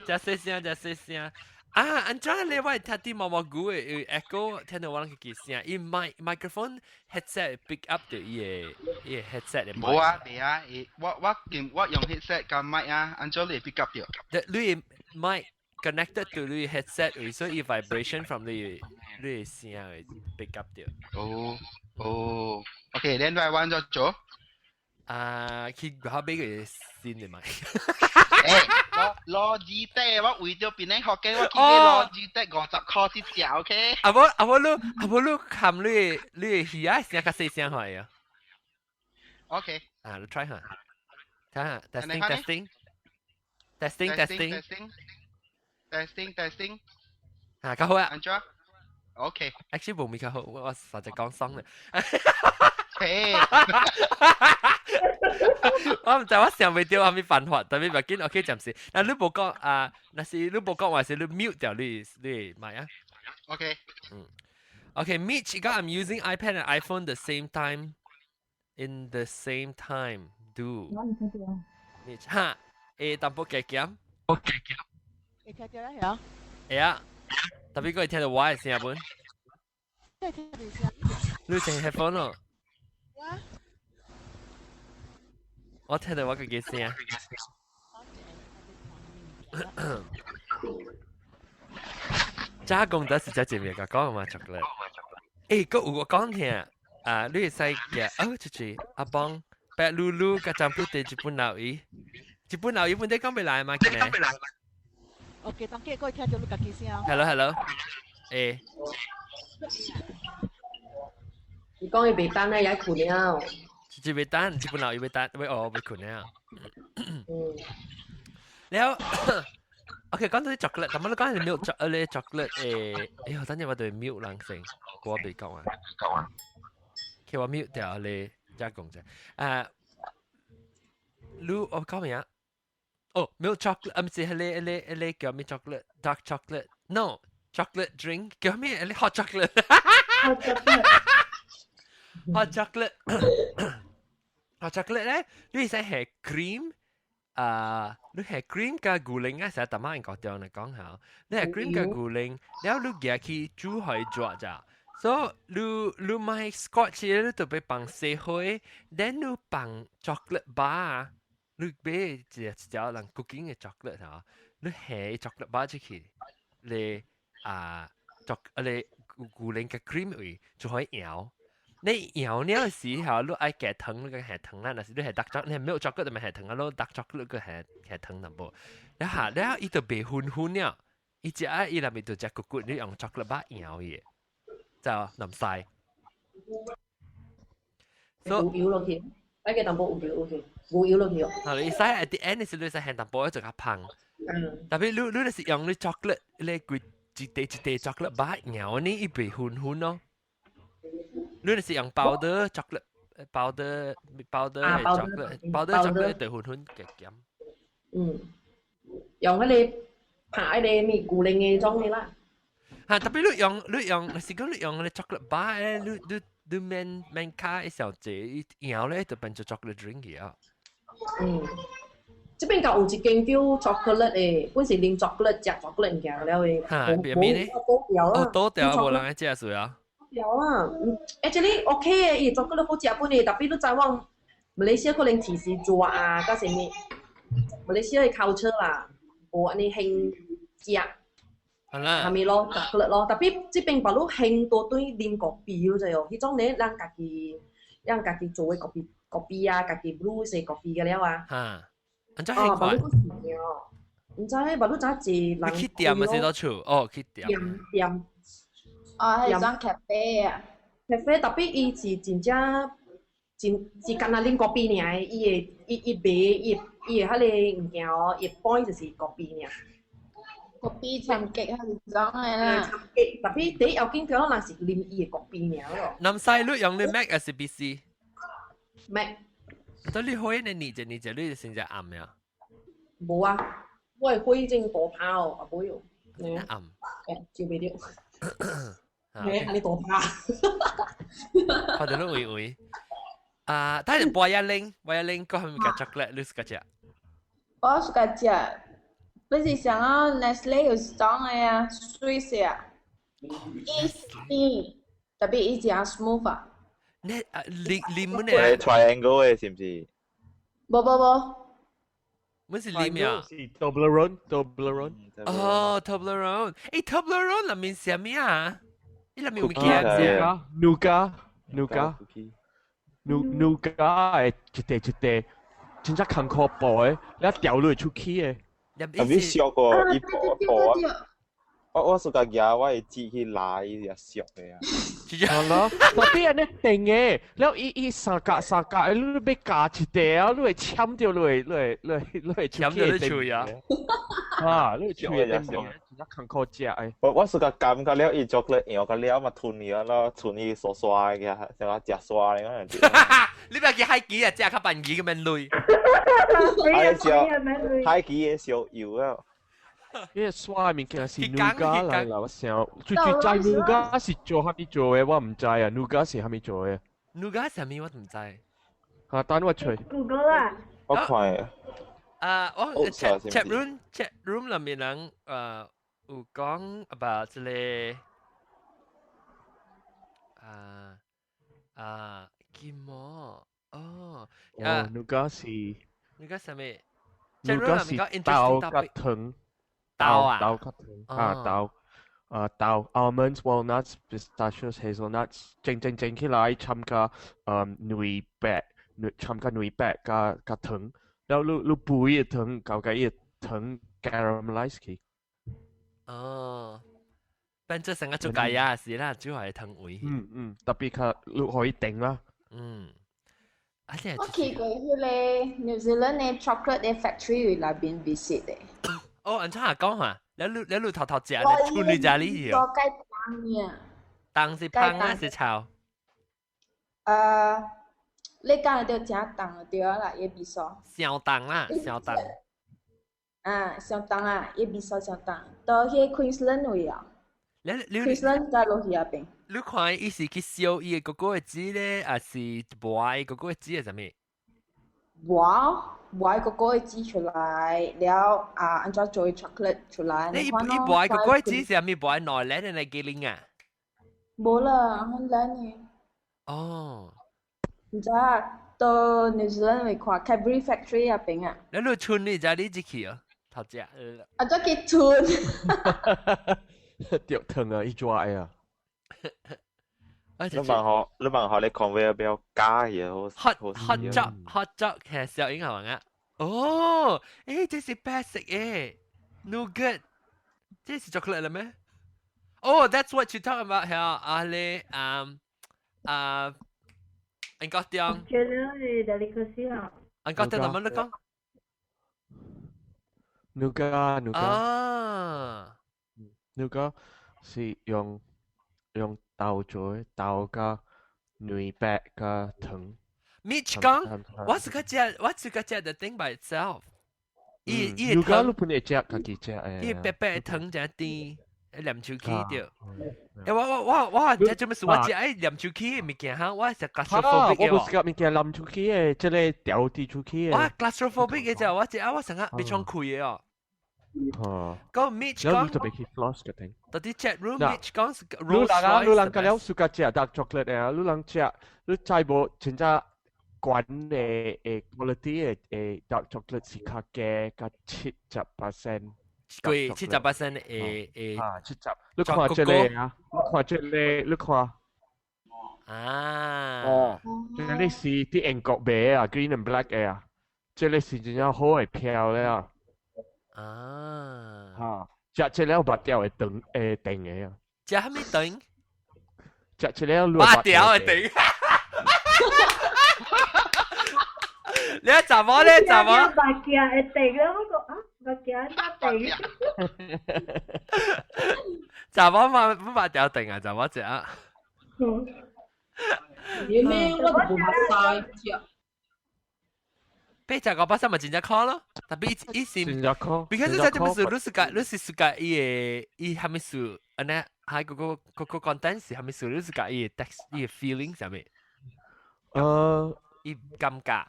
只細聲，啊，安怎你話聽啲毛菇嘅 echo， 聽到我諗佢聲，伊microphone headset pick up 到伊個 headset 嘅。冇啊，未啊，我用 headset 加麥啊，安怎你 pick up 到？你 mic connected to 你 headset， 所以 vibration from 你聲會 pick up 到。哦，OK， then by one 就做。佢後邊嘅先嚟買。攞紙袋，我為咗邊啲學嘅，我見你攞紙袋50塊先食 ，OK？ 阿婆你含你魚啊，聲較細聲係啊。OK。你 try 下，睇下 testing。較好啊。安怎 ？OK。Actually 冇咪較好，我實在講爽咧。我唔知我想未到，還沒辦法，但係唔緊 ，OK 暫時。嗱，你冇講那是你冇講話是你 mute 掉你買啊。OK。Okay, Mitch, I'm using iPad and iPhone the same time. In the same time, do. Mitch, ha,淡薄嘅減。你聽到啦，係啊？係啊，特別佢聽到我嘅聲本。即係聽到聲。你淨係 headphone 咯？我聽到我嘅聲。加工得是在前面講嘛 chocolate。誒，個我講聽你係使嘅就是阿邦白露露加占卜地日本佬語，日本佬語本地講未來嘛？嘅呢 ？OK， 當佢可以聽到你家己聲。Hello， 誒。你講佢未單咧，有困了。จะไปตันญี่ปุ่นเราอยู่ไปตันไปไปขุนเนี่ยแล้วโอเคก่อนที่ช็อกโกแลตแต่เมื่อก่อนที่มิลค์ช็อกโกแลต我等陣話對มิลค์冷性我未講啊佢話มิลค์掉你加工啫รู้我講咩啊milk chocolate 唔係係叫咩 chocolate dark chocolate no chocolate drink 叫咩hot chocolate hot chocolate 咧，你使係 cream 你係 cream 加牛奶啊，成日特晚講掉嚟講下，你係 cream 加牛奶，แล้ว你夾去煮開做咋？所以你買 Scotch 你就俾放細開，then 你放 chocolate bar，你俾一條人 cooking 嘅 chocolate 啊，你下 chocolate bar 出去，你你牛奶嘅 cream 位就可以搖。你搖呢個時候，你愛加糖，你個下糖啦。但是你係 dark chocolate，你係milk chocolate 就咪下糖啊，你 dark chocolate 個下糖淡薄。然後伊就被混混了，伊只伊入面就只骨骨，你用 chocolate bar 搖嘢，就淋晒。冇搖落去，擺嘅淡薄有搖落去，冇搖落去哦。嗱，你使 at the end 時你使下淡薄就較胖。特別你係用你 chocolate，你佢一地 chocolate bar 搖呢，伊被混混咯。你係用 powder chocolate powder chocolate 對混混嘅減。用嗰啲拍嗰啲咩固定嘅裝嘅啦。特別你用，是講你用嗰啲 chocolate bar 咧，你免卡一小隻，然後咧就變做 chocolate drink 嘅啊。這邊有一間叫 chocolate 嘅，本是啉 chocolate 食 chocolate 嘅了嘅。多掉冇人愛食水啊。有啊，actually OK 嘅，伊 chocolate 好食本嘅，特別你再往馬來西亞可能提示做啊，加什麼？馬來西亞嘅 culture 啦，無安尼興食，係咪咯 chocolate 咯？特別這邊把路興多對啉咖啡咯，就係，迄種咧讓家己做嘅咖啡啊，家己 brew 些咖啡嘅了啊。唔知係快。唔知，把路咋濟人。去店咪先到處，去店。店。係裝咖啡啊！咖啡特別伊是真正是干那啉咖啡爾，伊賣伊迄個物件哦，伊 point 就是咖啡爾。咖啡參激係裝嘅啦。參激，特別第一要緊叫人是啉伊個咖啡爾咯。南西你用你 Mac 還是 PC？ Mac。到你開你你你先至暗呀？冇啊，我係開正大炮哦，冇用。暗。照未了。你係你大炮。我哋都會。但係博一零嗰係咪個 chocolate 你suka食？我suka食。你是想要 Nestle 有裝嘅啊 ，Swiss 啊 ，Easy， 特別伊只 smooth 啊。你們咧 triangle 嘅是唔是？冇。乜是裡面啊？是 Toblerone。哦 ，Toblerone， Toblerone 裡面是咩啊？伊裡面有咩嘅？Nougat，誒，一地，真正坎坷薄誒，你一掉落出去誒。特別熟個一薄啊！我自家夾我係自己拉伊就熟嘅啊。係咯，特別係你定嘅，แล้ว伊三格，你俾夾一地啊，你會簽掉落簽掉你嘴啊！你嘴嘅定嘅，真正坎坷食誒。我自家感覺了伊做個樣個了嘛吞伊咯，吞伊刷刷嘅，成個食刷嘅嗰樣。你咪叫海記啊，食較笨記咁樣累。海記嘅小油啊！因為刷面其實是 nougat 嚟啦，我想最在 nougat 是做蝦米做嘅，我唔知啊 ，nougat 是蝦米做嘅。nougat 係咩我唔知。等我吹。Google 啊。我看我 chat room 裡面人有講 about 這個叫麼nougat 是 nougat 係咩 ？nougat 是豆加糖。豆加糖豆 almonds walnuts pistachios hazelnuts 整起來參加奶白加糖，然後你杯嘅糖搞個嘢糖 caramelize 佢。變咗成個做解呀是啦，主要係糖味。特別佢你可以定啦。我去過迄個 New Zealand 嘅 chocolate 嘅 factory 裏邊 visit 嘅。按怎下講啊？你偷食咧，處理家裡有。我該當嘅。當是芳啊，是臭。你講到正當對啦，也比說。相當啦，相當。相當啊，也比說相當。到迄 Queensland 位啊。Queensland 加落去啊邊。你看伊是去燒伊個嗰個紙咧，還是磨伊個嗰個紙係啥物？磨。買個果子出來，了安怎做 chocolate 出來？你一擺個果子是咪擺內咧？你係幾零啊？冇啦，很懶嘅。哦，唔知啊，到 New Zealand 會看 Cadbury Factory 入邊啊。你路村你就你自己哦，頭只。啊，再去村。掉疼啊，一抓呀！你問下你 conveyor belt 加嘢好 hot dog 其實小英係嘛啊？哦，誒，這是白色誒 ，nougat，這是 chocolate 啦咩？Oh, that's what you talking about 係啊，你anh có tiếng Australia thì delicacy hả? anh có tiếng gì con? Nougat. Nougat 是用豆做豆加奶白加糖。Mitch 講，我是個只的 thing by itself。Nougat 你本嚟只自己只誒。伊白白糖只啲黏手機掉。我這做乜事？我只愛黏手機嘅物件哈，我係 claustrophobic 嘅。我唔是個物件黏手機嘅，即係掉啲手機嘅。我 claustrophobic 嘅就我成日未創開嘅哦。個 Mitch 講，特別去 floss 嘅ting。到啲 chat room Mitch 講是 Rolls Royce。你人個了suka 食 dark chocolate 嘅，你人食，你再無真正管嘅quality 嘅 dark chocolate 是較價較70%。貴70%誒70。你看這裡啊，你看。啊。這裡是啲英國味啊 ，green and black 嘅啊，這裡是真正好嘅漂亮。食了拔掉會斷嘅啊！食蝦米斷？食了拔掉會斷。你一怎麼？拔掉會斷啦！我講啊，拔掉一斷。怎麼唔拔掉斷啊？怎麼食？你咩？我都冇買晒。800%咪真正考咯，特別伊是，真正考。because 你這麼說，你是suka伊係咪說，安尼係個 content 是係咪說，你是個伊 text 伊 feeling 係咪？伊感覺。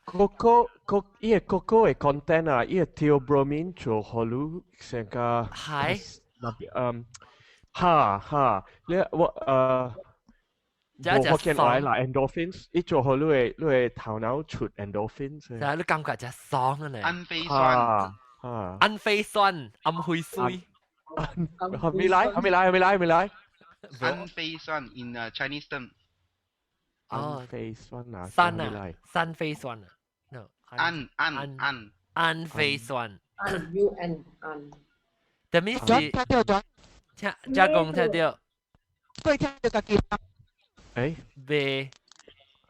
伊個嘅 content 啊，伊個 theobromine 做好lu成個係。我見來啦 endorphins，一做好你會頭腦出 endorphins。但係你感覺就爽啊你。氨非酸。氨非酸，暗灰水。係咪來？氨非酸 in Chinese term。氨非酸啊。三非酸啊。No。氨非酸。UN。但係是。加工聽到。對，聽到個叫。B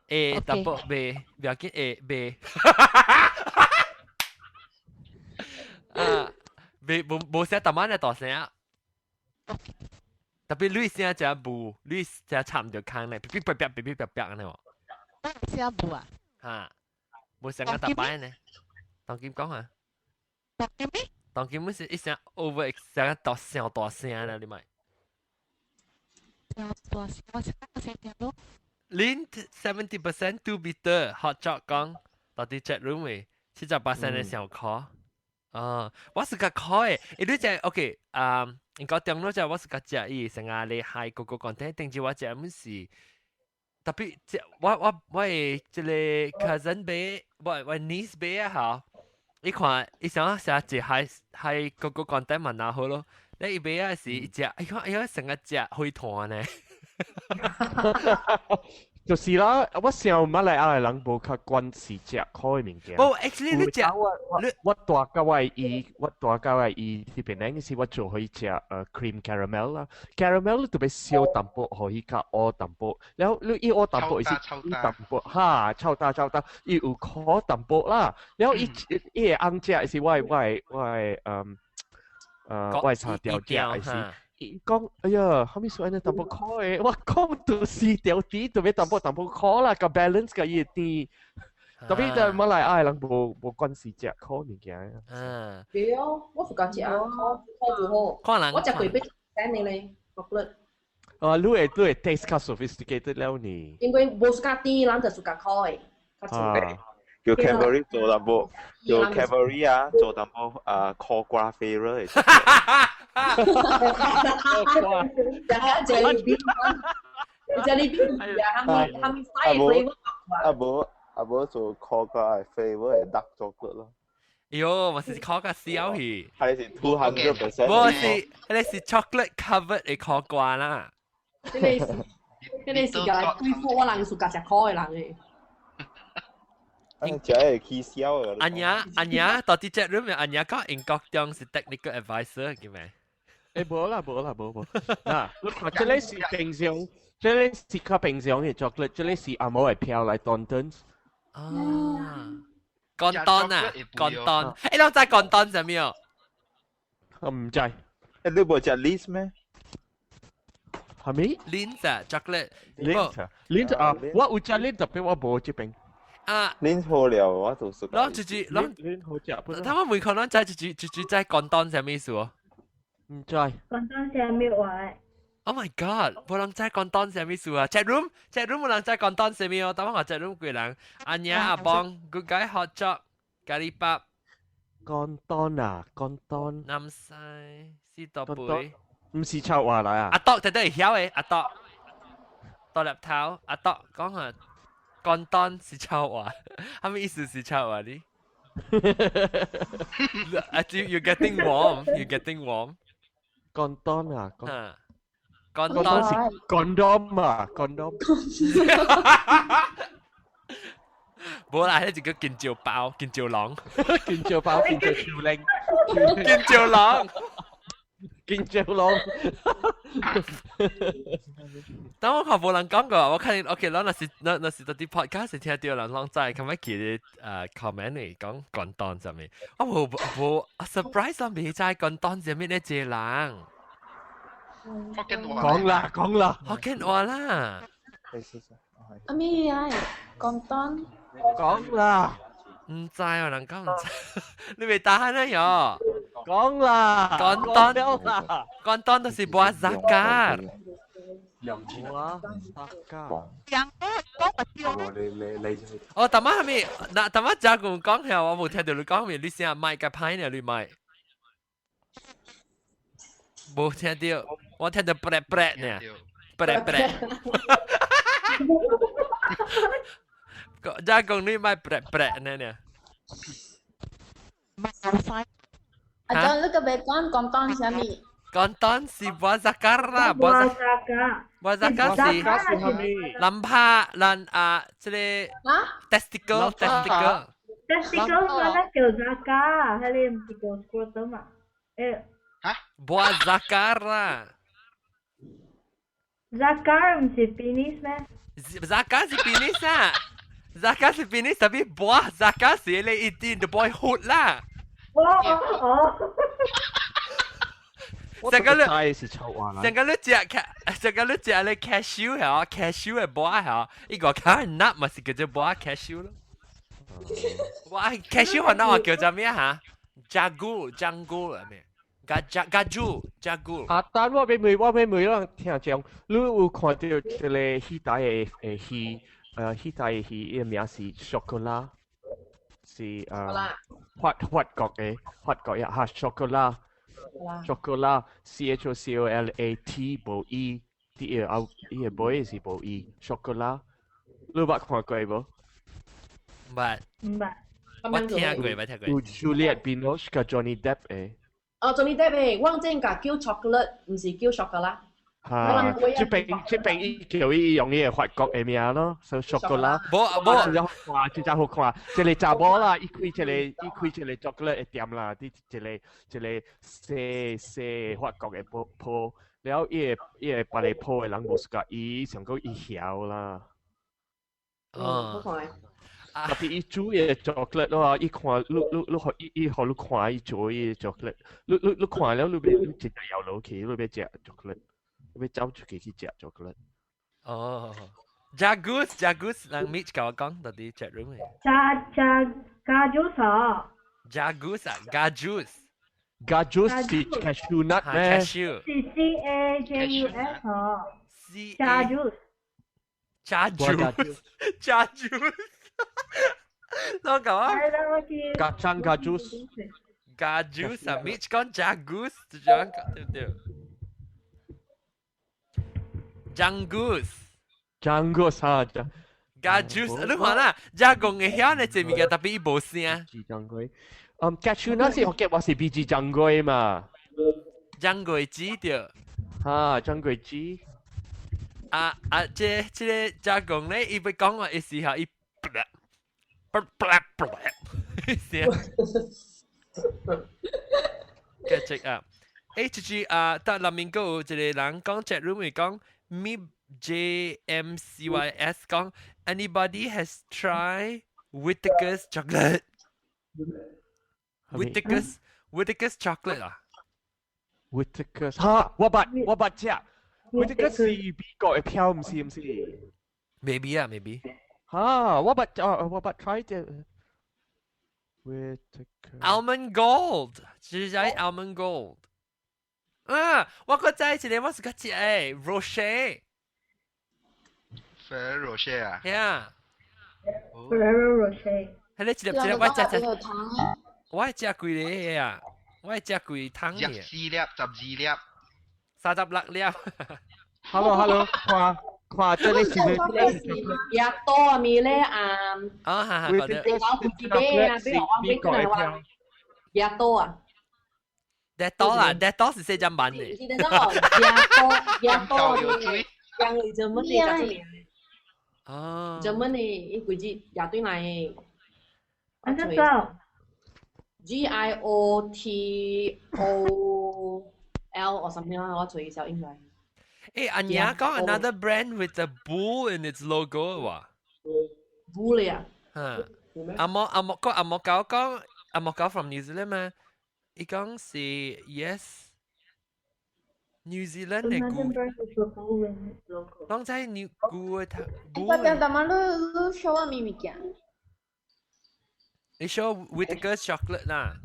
A double B 不要緊 A B B 冇寫答案嘅大聲啊！特別你聲就冇，你就差唔多坑咧，嗶嗶嗶咁喎。聲冇啊？嚇，冇聲嘅答案咧。當劍講啊？當劍咩？當劍冇一聲 over 聲大聲啦，你咪。Lint 70% too bitter hot chocolate 講到啲 chat room 嘅70%嘅小可我是個可嘅，你都就 OK 你講點咯就我是個食伊成日你係個 content 定住我食乜事特別我係即係 cousin 俾我 niece 俾啊嚇你看你想成日食係個 content 問下好咯你俾啊時食哎呀成日食開團呢就是啦，我想馬來亞人無較關事食開物件。不 ，actually 你食我大家位伊呢邊咧，是我做可以食cream caramel 啦，caramel 特別小淡薄，可以加烏淡薄，然後你伊烏淡薄是淡薄，哈，超大，伊有可淡薄啦，然後伊個紅食是我炒掉食是。講哎呀，後面所謂嘅淡薄開嘅，我講到四條啲，特別淡薄開啦，個 balance 嘅嘢啲，特別就馬來亞人冇關事食開物件。對啊，我負責食啊，開就好。我食貴俾請你咧，覺得。你會 taste 較 sophisticated 了呢？因為冇自家啲，咱就自家開。叫 Cavalry 做淡薄，叫 Cavalry 啊，做淡薄choreographer 嚟。Jelly，他们晒 flavor 阿無做 choreographer 嚟 dark chocolate 咯。喲，我是 chocolate 燒去。係是200%。我是 chocolate covered 嘅 chocolate 啦。你是個對付我人suka 食烤嘅人誒。食係起燒嘅。阿娘，到底 chat room 阿娘講英國中是 technical advisor 嘅咩？冇。嗱，你看這裡是平常，這裡是較平常嘅 chocolate， 這裡是阿冇係飄嚟Thorntons。乾當啊，乾當。誒，你知乾當係咩？我唔知。你冇食 Lindt 咩？係咪 ？Lindt 啊 ，chocolate。Lindt 啊，我有食 Lindt，特別我冇這邊。啊 ，Lindt 好了，我都食。啷Lindt好食。他們每個人知乾當係咩事喎？唔知。乾當係咩話？Oh my god！冇人知乾當係咩事啊 ？Chat room 冇人知乾當係咩哦？等我 chat room 幾人？阿娘阿邦 ，good guy hot chop， 咖喱밥乾當啊，乾當。南西士多杯。唔是臭話嚟啊！阿多就都係曉嘅，阿多。多粒頭，阿多講下乾當是臭話，係咪意思是臭話呢？You getting warm。乾當啊，乾當是 condom 啊 ，condom。冇啦，呢個見照包，見照狼，見照包，見照少令，見照狼。見照狼。等我看無人講過，我看 OK，那是到啲 podcast 聽到人講在，咁樣佢comment 嚟講乾當係咪？我冇 surprise 我未知乾當係咩呢？隻人。講啦，福建話啦。阿咩啊？乾當。講啦。唔知啊，人講唔知，你未打開呢喲？講啦。乾當都是buah zakar。buah zakar。哦，大媽係咪？嗱，大媽就咁講係我冇聽到你講咩？你先係麥嘅牌呢？你麥？冇聽到，我聽到 bread 呢 bread。Jagung ni mai bread 呢？阿張，你個別講乾當係咩？乾當是buah zakar 啦，buah zakar 是淋巴淋即係 testicle。testicle 嗰個叫 zakar，係你唔係叫 scrotum 啊？buah zakar 啦。zakar 唔係 penis 咩 ？zakar 是 penis 啊？zakar 是 penis tapi buah zakar 是你一定 the boyhood 啦。成個你是臭話啦。成個你食你 cashew 係cashew 嘅 buah 係，呢個卡納咪是叫做 buah cashew 咯。哇 cashew 可能我叫做咩嚇？jagu 係咩？gaju。但我俾每人聽講，你有看到一個希大嘅戲？希大嘅戲嘅名是 chocolate， 是法國嘅嚇 chocolate。chocolate CHOCOLAT 無 E， 啲嘢boy 是無 E chocolate， 你捌看過無？唔捌，我聽過。有 Juliette Binoche กับ Johnny Depp 嘅。Johnny Depp 誒，我正講叫 chocolate， 唔是叫 chocolate。嚇，即邊叫伊用伊個法國嘅名咯，所以 chocolate。冇，真係好看，即係查某啦，伊開一個 chocolate 嘅店啦，啲一個細法國嘅鋪，然後伊個別個鋪嘅人無識伊上個伊曉啦。好看。特別伊煮嘅 chocolate 咯，伊看伊互你看伊煮嘅 chocolate， 你看了你真係有落去，你要食 chocolate。要走出去食 chocolate。哦 ，Jagus，人 Mitch 教我講到啲 chat room 嘅。Jagus 啊 ，Gajus 是 cashew nut 咩 ？cashew。CAJUS。Jajus。啷個啊？Kacang gajus. Gajus 啊，Mitch 講 jagus，就這樣講對唔對？Jangus。Jangus ha. Gajus，你看啦，jagung 嘅曉呢隻物件特別冇聲。Janggoi. Cashew nut 是學嘅話是 biji janggoi 嘛。janggoi 枝對。哈，janggoi 枝。這個 jagung 呢，伊要講話嘅時候，伊聲。繼續啊！HG 但裡面有一個人講 chat room 會講 MIB JMCYS 講 anybody has tried Whittaker's chocolate Whittaker's chocolate 啊 Whittaker's 哈，我捌食 Whittaker's 是美國嘅票唔是 maybe 啊 maybe 哈，我捌 try 嘅 Whittaker Almond Gold 就是喺 Almond Gold 我個知一個我是個食誒 Rocher Ferrero Rocher 啊 yeah Ferrero Rocher 係你一粒我係食幾粒啊我係食幾湯嘅14粒12粒36粒 Hello 看這裡是也多啊咪咧係我自己啊俾我俾佢哋話也多啊That多是四隻文嘅。也多嘅，yang zaman ni kat sini. Zaman ni, ini kuji jatuh naik. Anda tahu? GIOTOL or something like that. 我隨意小英文。Anya 講 another brand with a bull in its logo 喎。bull 呀？阿莫講 from New Zealand 咩？伊講是 yes。New Zealand 嘅菇，講在 New 菇嘅菇。Pertama lu show kami mikir. 你 show Whittaker's chocolate 啦。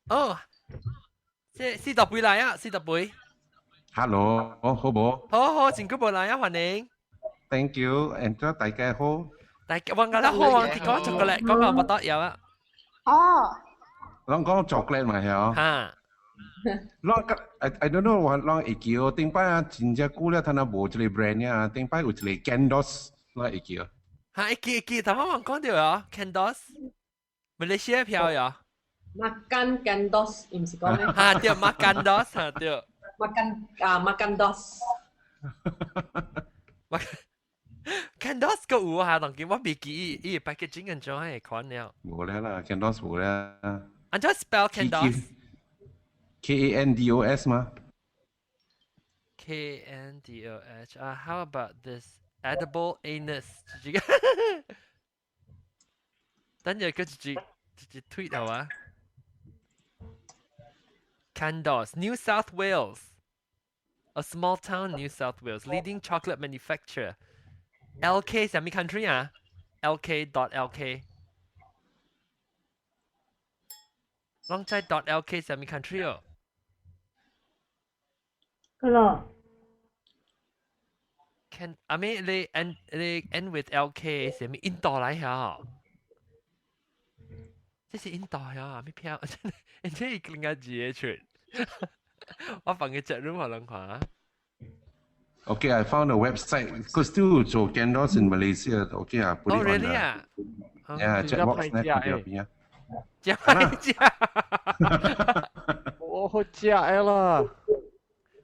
哦，即係40杯嚟啊，40杯。Hello，好冇？好，前幾杯嚟啊，歡迎。Thank you，and 大家好。大家揾個啦，好啊，結果chocolate，講個乜都有啊。Long có chocolate mà hiểu? Long I don't know what long ikio. Tiếng Pai chính gia cũ là thằng nào bố chơi brand nha. Tiếng Pai có chơi Candos là ikio. Iki, thằng ông講掉啊，Candos， Malaysia 票呀。Makan Candos， 唔是講咩？對，Makan Dos， 對。Makan Dos。Candos 個有啊，當然我未記伊 packaging 咁種係款了。冇啦 ，Candos 冇啦。按照 spell Candos。Kandos 嗎 ？Kandosh 啊 ，How about this edible anus？ 等陣佢直接 tweet 好啊。Candos, New South Wales, a small town, New South Wales, leading chocolate manufacturer. LK 係咩 country 啊 ？LK.LK。Long time .lk 係咩 country 哦？個咯。I mean 你 end with LK 係咩印度嚟嚇？這是印度呀，咩票？你這一個另外字嘅出，我放個 chat room 可能看。Okay, I found a website. Because still做 Candos in Malaysia. Okay, I put it on really? the... Yeah, chat box 呢邊邊啊。食我好食嘅啦。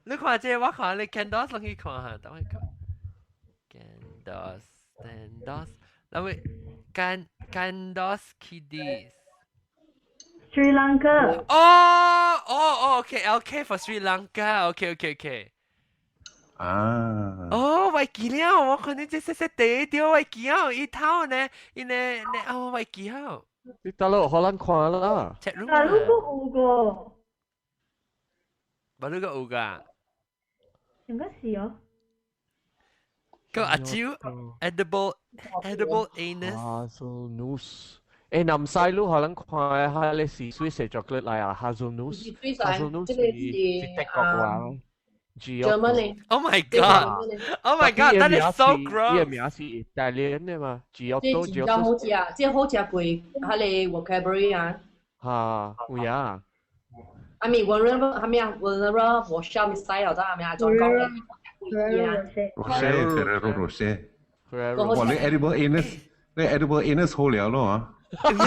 你看這我看你 Candos 落去看下，等我看。Candos，那位 Candos Kiddies。Sri Lanka. Okay, LK for Sri Lanka. Okay. 我記了，我可能這細地掉我記了，一套呢，我記了。你大佬可能看啦。大陸都有個。大陸都有㗎。應該是哦。個阿蕉 edible anus。Hazelnuts。南西路可能看下你是 Swiss chocolate 嚟啊 ，Hazelnuts。Hazelnuts 是德國話。Germany. Oh my god! Oh my god! That is so gross. 呢個名是 Italian 嘅嘛，Giotto 即係真好食啊！即係好食貴，喺你 vocabulary 啊。嚇，會啊。I mean, whenever 係咪啊？Whenever 我 show 咪 style 啫係咪啊？再講嘅。Rocher，哇！你 edible anus 好了咯啊！咩？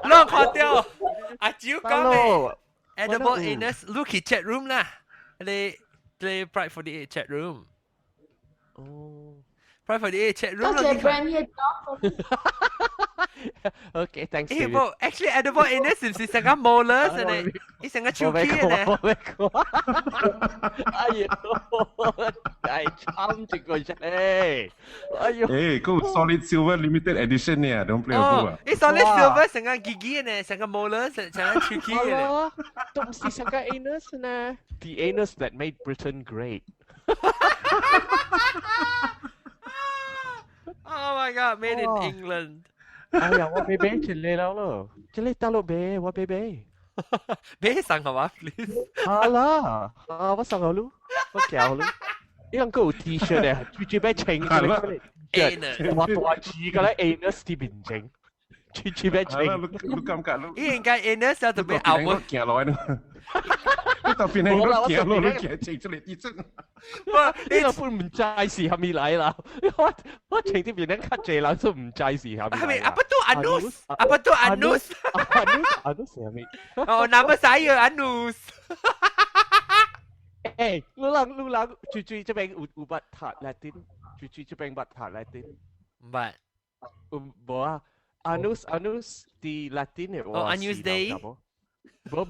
攞看掉阿蕉講嘅 edible anus，look at chat room 啦，你 Pride 48 chat room。哦。Pride 48 chat room 多謝 brand 嘅 Okay, thanks. Bro, actually edible anus 是唔是成個 molars 呢？你成個超 key 呢？哎呦，太慘這個啫！哎呦，個 solid silver limited edition 呢，don't play 啊！你 solid silver 成個 gigi 呢，成個 molars 成個超 key 呢？都唔是成個 anus 呢 ？The anus that made Britain great. Oh my god, made in England. 哎呀，我俾錢你了咯，這裡大陸俾，我俾。俾上好嘛 ，please。好啦，我上好咯，我教咯。呢個有 T-shirt 咧，最俾請嘅咧，我大字嘅咧 anus 啲面整，最俾請。你感覺咯？應該 anus 要特別拗喎。行落去咯。你特別係都行落去，請出嚟啲真。哇！呢個本唔制是係咪嚟啦？我請啲面咧 cut 住啦，都唔制是係咪？係咪apa tu anus? Apa tu anus? Anus係咪？Oh, nama saya anus. 誒，lu lang，最這邊有筆塔 Latin， 最這邊筆塔 Latin。唔係，冇啊 ，anus 啲 Latin 嘅。哦 ，Anus Day。不，anus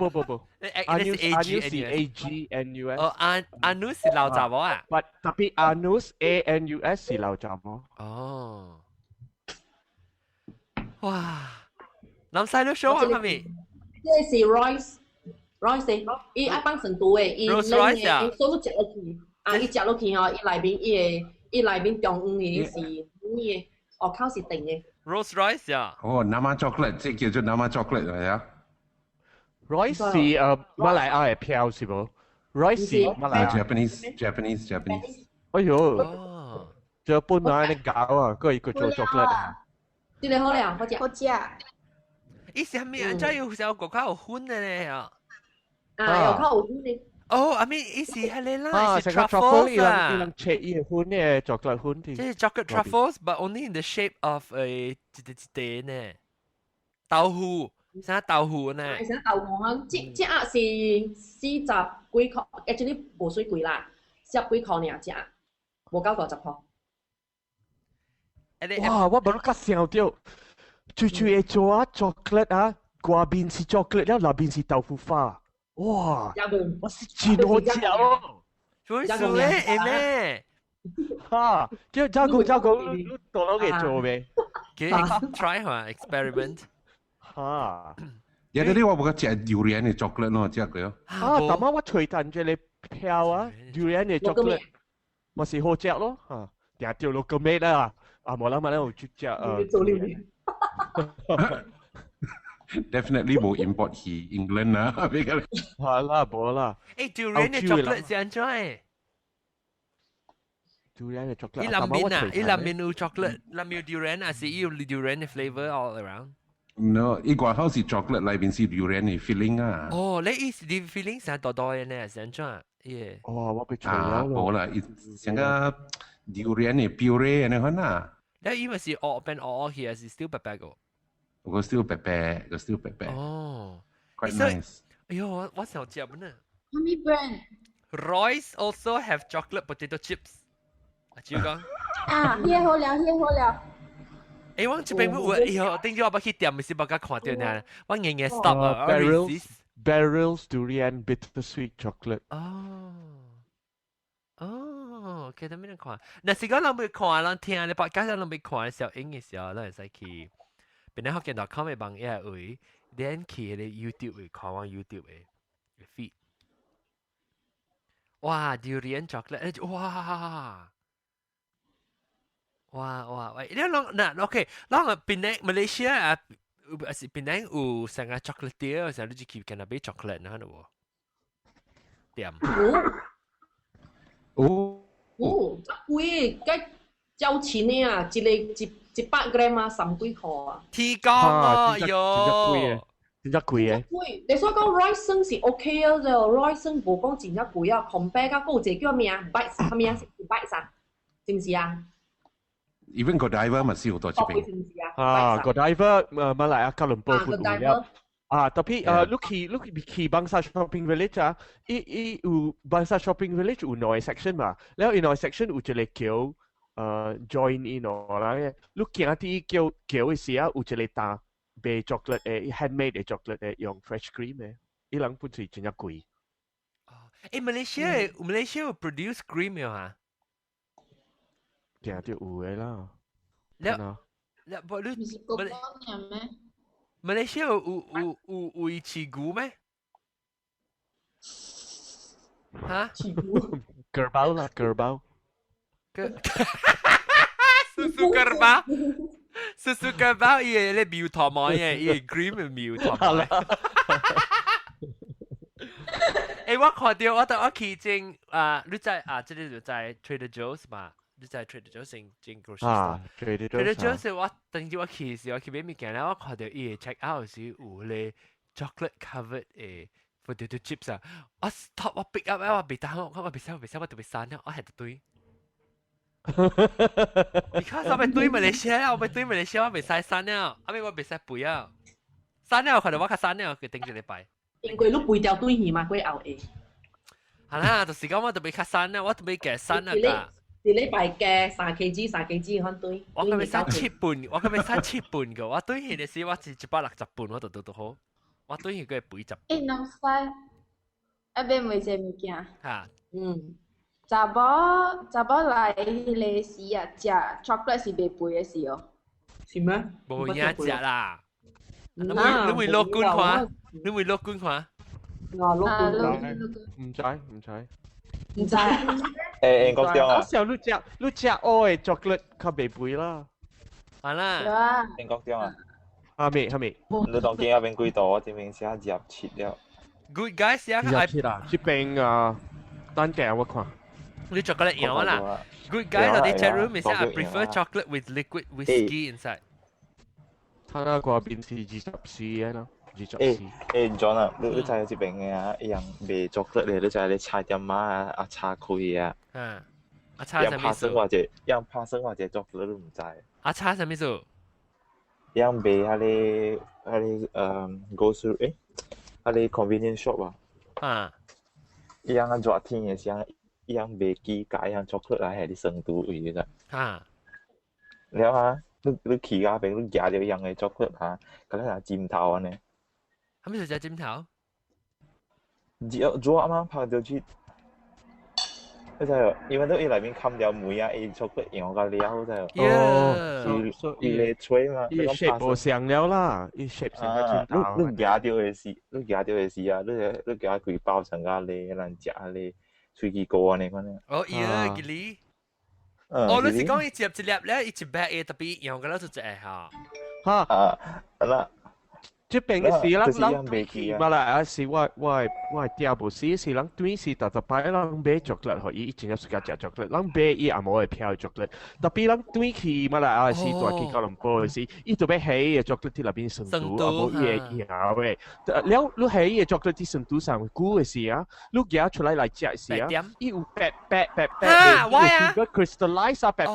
哦，anus 是老雜貨啊。tapi anus anus 是老雜貨。哦。哇！諗晒都 show 係咪？即係 Royce，伊愛放成都誒，伊冷嘅，伊所有食落去，啊，伊食落去吼，伊內面中央嘅是咩？外口是定嘅。Rolls Royce 啊。哦 ，Nama chocolate，即係叫做 Nama chocolate 係啊。Royce 是馬來亞嘅票是冇 ？Royce 是馬來亞。Japanese。哎呦，日本啊，你搞啊，佢做 chocolate 啊。呢個好咧，好食。伊是咩？安怎有時候國家有分嘅咧啊？啊，有靠有分嘅。哦，I mean 伊是係你啦，啊，是 truffles 啊。伊切伊分嘅 chocolate 分啲。即係 chocolate truffles，but only in the shape of 一啲呢豆腐。啥豆腐呢？係啥豆腐啊？即額是40幾塊 ，actually 無水貴啦，10幾塊爾隻，無夠50塊。哇！我冇得想到，最會做啊 chocolate 啊，外邊是 chocolate，然後內邊是豆腐花。哇！我是真好食哦！做咩咩？嚇！叫照講，你多攞嘅做咩？叫 try 下 experiment。嚇！有啲我冇食durian 嘅 chocolate 咯，食過。啊，但係我隨陣住你票啊，durian 嘅 chocolate，我是好食咯嚇，定係掉落個咩啦？啊，冇諗我就食Definitely 冇 import 去 England 啦，邊個？係啦，冇啦。誒，durian 嘅 chocolate 是安怎誒？durian 嘅 chocolate。伊南面啊，伊南面有 chocolate，南面有 durian 啊，是有 durian 嘅 flavor all around。No， 伊外口是 chocolate，內邊是 durian 嘅 filling 啊。哦，你意思啲 filling 成多多嘅呢？是安怎？耶。哦，我被錯啊，冇啦，成個 durian 嘅 puree 呢款啊。你以為是惡變惡去，還是 still 白白個？個 still 白白，個 still 白白。哦 ，quite nice。哎呦，我想食呢。How many brand? Royce also have chocolate potato chips。阿蕉講。啊，呢好了。誒，我這邊有，哎呦，頂住我要去店，咪是冇甲看到呢。我硬 stop 啊 ，Barrels durian bittersweet chocolate。哦，OK，咁樣看。嗱，時講你未看，你聽你podcast你未看嘅時候，影嘅時候，你係使去邊啲學見到 com 嘅網頁位，then 去你 YouTube 位看我 YouTube 嘅 feed。哇 ，durian chocolate， 哇！喂，你講嗱 ，OK，嗱，邊啲 Malaysia 啊，是邊啲有成個 chocolate 啲，成日都去見到俾 chocolate 嗱喎，點？哦，貴，該交錢的啊，一個100g啊，3幾塊啊。提高啊，真貴嘅。貴，你所講 Royson 是 OK 啊，就 Royson 無講真正貴啊，compare 甲有一個叫咩啊 ，Bites 係咩啊？是 Bites 啊，是唔是啊？Even Godiva 咪少多這邊。Godiva 馬來亞吉隆坡附近了。tapi lu ki Bangsa Shopping Village有 Bangsa Shopping Village 有內 section 嘛，然後內 section 有一個叫join in 啦，lu 行啲叫嘅時啊，有一個打賣 chocolate 嘅 handmade 嘅 chocolate 嘅用 fresh cream 嘅，伊人本是真係貴。Malaysia 有 produce cream 嘅嚇？梗係有嘅啦。你不你Malaysia 有起股咩？嚇？起股？Kerbau 啦，Kerbau。Susu Kerbau。Susu Kerbau 伊個咧苗頭買嘅，伊個 cream 嘅苗頭買。我看到我去正你在這裡就在 Trader Joe's 嘛？你在 Trader Joe's 正 grocery store。Trader Joe's 我等住我去時，我去買物件咧，我看到伊個 check out 時有咧 chocolate covered 嘅 potato chips 啊！我 stop 我 pick up 我別打我別使我特別刪咧，我係對。Because 我別對馬來西亞，我別使刪咧，我別使背啊！刪咧我看到我較刪咧，佢頂住禮拜。因為你背掉對去嘛，佢後誒。係啦，就是講我特別較刪咧，我特別嘅刪啊㗎。一禮拜嘅3kg 看對。我咁咪刪7半嘅，我對佢哋時我是160半，我都好。我對佢個背10。能快，一邊每隻物件。嚇。查某來迄個時啊，食 chocolate 是袂肥嘅事哦。是咩？無影食啦。你會落罐看？你會落罐看？唔知。唔知。講點啊？時候你食烏嘅 chocolate 較袂肥啦。係啦。你講點啊？係咪？你當見嗰邊幾多？這邊寫27了。Good guys 寫係啦，這邊等陣我看。你 chocolate 樣啦。Good guys 喺啲 chat room 咪寫 I prefer chocolate with liquid whiskey inside。睇下嗰邊是24嘅咯。John 啊，你知這邊嘅啊，一樣賣 chocolate 咧，你知你茶店啊，茶開啊。茶什麼意思？樣拍生或者 chocolate 都唔知。茶什麼意思？樣賣grocery convenience shop 啊。樣熱天嘅時候，樣賣機架樣 chocolate 啊，係啲成都位嘅啫。แล้ว啊，你ขี่架邊，你夾咗樣嘅 chocolate 啊，咁樣尖頭啊呢？係咪就係尖頭？做啱啱拍到出，嗰陣因為都喺裏面冚掉梅啊，啲 chocolate 樣個料嗰陣，伊嚟吹嘛，伊 shape 無像了啦，伊 shape 成個尖頭。你夾掉嘅時啊，你夾佢包成個咧，人食咧，吹氣膏啊呢個呢？哦，伊啊，吉利。你是講伊接一粒咧，伊一百嘅特別樣個咧就只嚇。嗱。這邊嘅事人馬來亞是我爹無事是人對是特別人買 chocolate 可以一整日食食 chocolate， 人買伊也冇會飄 chocolate，特別人對去馬來亞是大去吉隆坡嘅時，伊特別係嘅 chocolate 喺入邊成都，啊冇嘢嘅嘅，了你係嘅 chocolate 喺成都上古嘅時啊，你夾出來食嘅時啊，伊有白，伊 sugar crystallize 啊白，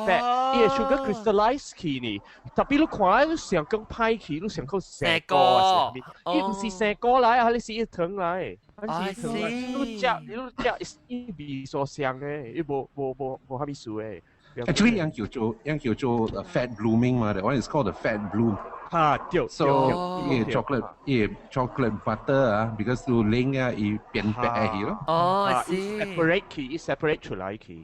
伊 sugar crystallize 去呢，特別你看你上更派去，你上更成個。伊唔是成個來，你是一藤來，你是藤來。你食，伊味所香嘅，伊無蝦米數嘅。Actually，樣叫做 fat blooming 嘛，that one is called the fat bloom。對。So，chocolate butter 啊 ，because 你拎啊，伊變白去咯。separate 出來去。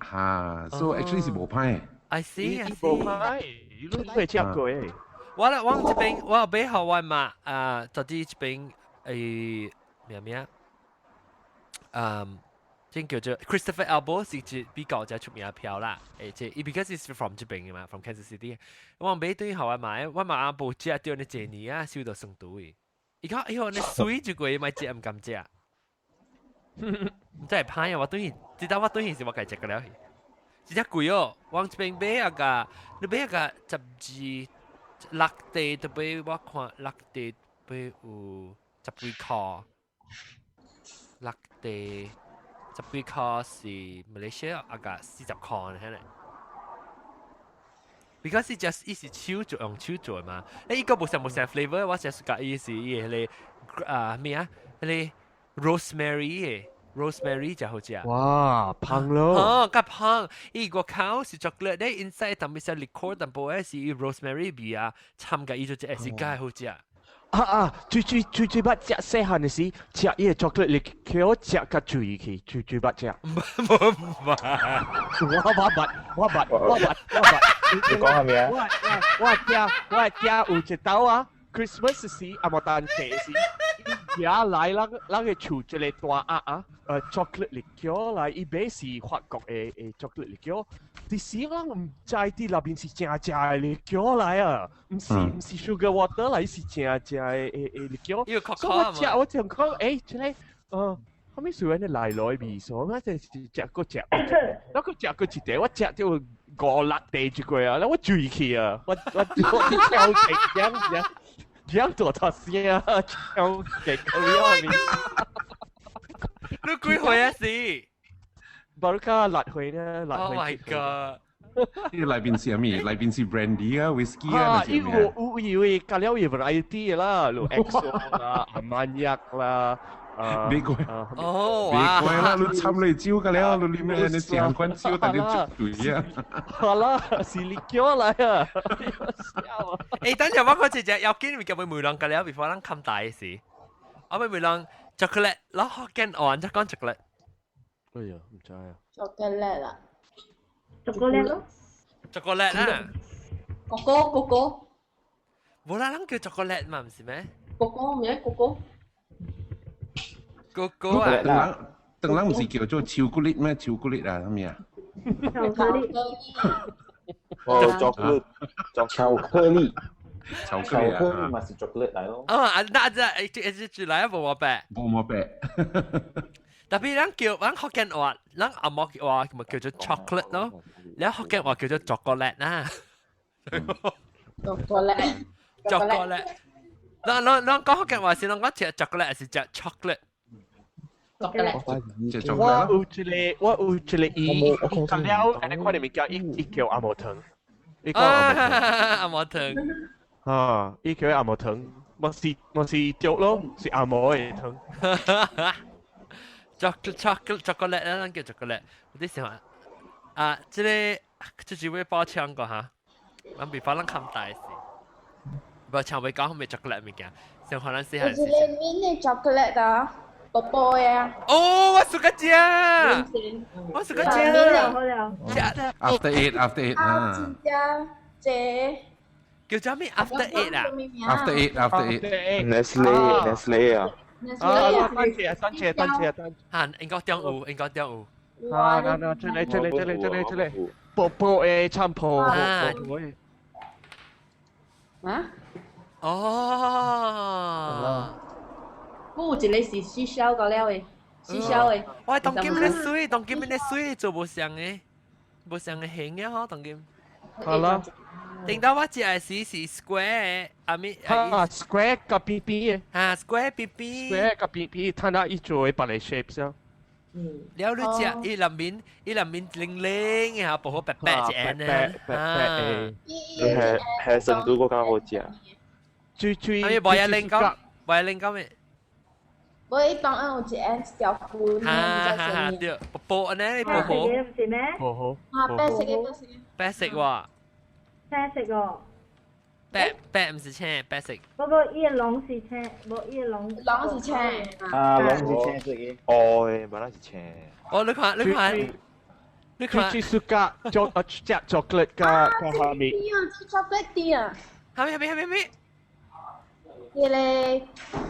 so actually 是無歹。I see。無歹，你會食過誒。我這邊我俾學外嘛就啲這邊咩即叫做 Christopher Elbow 是比較就出名嘅票啦，即係 because it's from 這邊嘅嘛 ，from Kansas City。我俾對學外買，我買阿部隻掉你這年啊，燒到成都嘅。而家你水就貴，買隻唔敢隻。真係歹啊！我對伊，我對伊是我家食個了，真係貴哦。往這邊買啊你買啊12、6地都買，我看6地買有10幾塊，6地10幾塊是馬來西亞啊個40塊呢， because it just 伊是手做用手做嘛，伊個冇啥 flavor， 我只是講伊是伊迄個咩啊，迄個 rosemary 嘅 rosemary 就好食。哇，香咯！哦，咁香！伊個口是 chocolate，咧 inside 淡薄些 liqueur， 淡薄係 rosemary 味啊，摻嘅伊就係是介好食。最捌食細漢嘅時，食伊個 chocolate liqueur 食甲醉去，最捌食。我捌。你講下咩啊？我有一道啊 ，Christmas 時阿莫丹節時，伊來咱個厝一個大鴨chocolate liqueur 來，伊買是法國嘅 chocolate liqueur， 啲時我唔知啲內邊是正嘅 liqueur 來啊，唔是 sugar water 來，是正嘅 liqueur。所以我就講這個後尾雖然你來味素，我就食個食，然後食個一地，我食咗5-6地一個啊，然後我醉去啊，我跳極樣做頭先啊，跳極個樣面。你幾歲啊是？baru ka 6歲呢，6歲。Oh my god！ 呢裏邊是咩？裏邊是 brandy 啊、whisky 啊，呢個有加了有 variety 啦，有 XO 啦、Armagnac 啦。美國哦，美國啦，你參你招㗎了，你咩？你成棍招，但你捉對啊！好啦，是你叫嚟啊！誒，等陣我嗰隻有見咪叫佢梅浪㗎了 ，before 咱冚大時，我咪梅浪 chocolate， 攞學緊按就講 chocolate。哎呀，唔知啊。chocolate 啊。chocolate 咯。chocolate 啊。哥哥。冇啦，咱叫 chocolate 嘛，唔是咩？哥哥咩？哥哥。哥哥啊！等人唔是叫做巧克力咩？巧克力啊，咩啊？巧克力。哦，巧克力，巧克力。巧克力啊！咪是 chocolate 嚟咯。啊，那就來冇我白。冇我白。特別咱福建話，咱阿莫話咪叫做 chocolate 咯，你福建話叫做 chocolate 啦。chocolate。咱講福建話是，咱講食 chocolate 還是食 chocolate？我有一個伊咁了，安尼看你物件，伊叫阿毛糖，伊講阿毛糖，伊叫阿毛糖，我是著咯，是阿毛嘅糖。chocolate 啦，咱叫 chocolate。有啲時候啊，即個就是會包槍個嚇，咱比方咱冚大事，包槍會講咩 chocolate 物件，像可能是係。有一個 mini chocolate 啊。寶寶呀！哦，我suka食，我suka食。好了。After eight 啊。姐。叫做咩 ？After eight 啊 ？After eight。Nestle 啊。單車。嚇，應該中午。出嚟。寶寶誒，參鋪。啊？哦。有一個是四小個了誒，四小誒。我當今日水做無相嘅形嘅嗬，當今。好啦。頂到我食嘅是 square 阿咪。square 個 BB 嘅。square BB。square 個 BB，睇下伊做嘅別個 shape 先。了你食伊裏面零零嘅，薄薄白白一隻呢。白。係深度嗰間好食。最。阿咪冇嘢零講咩？我當然有一隻小款，對，薄薄呢，薄薄。白色嘅唔是咩？薄薄。白色嘅。白色喎。青色喎。白唔是青，白色。嗰個伊個龍是青，冇伊個龍是青。龍是青色嘅。哦，唔係是青。哦，你看。最 suka 食 chocolate 加下面。chocolate 啲啊。下面。Dia le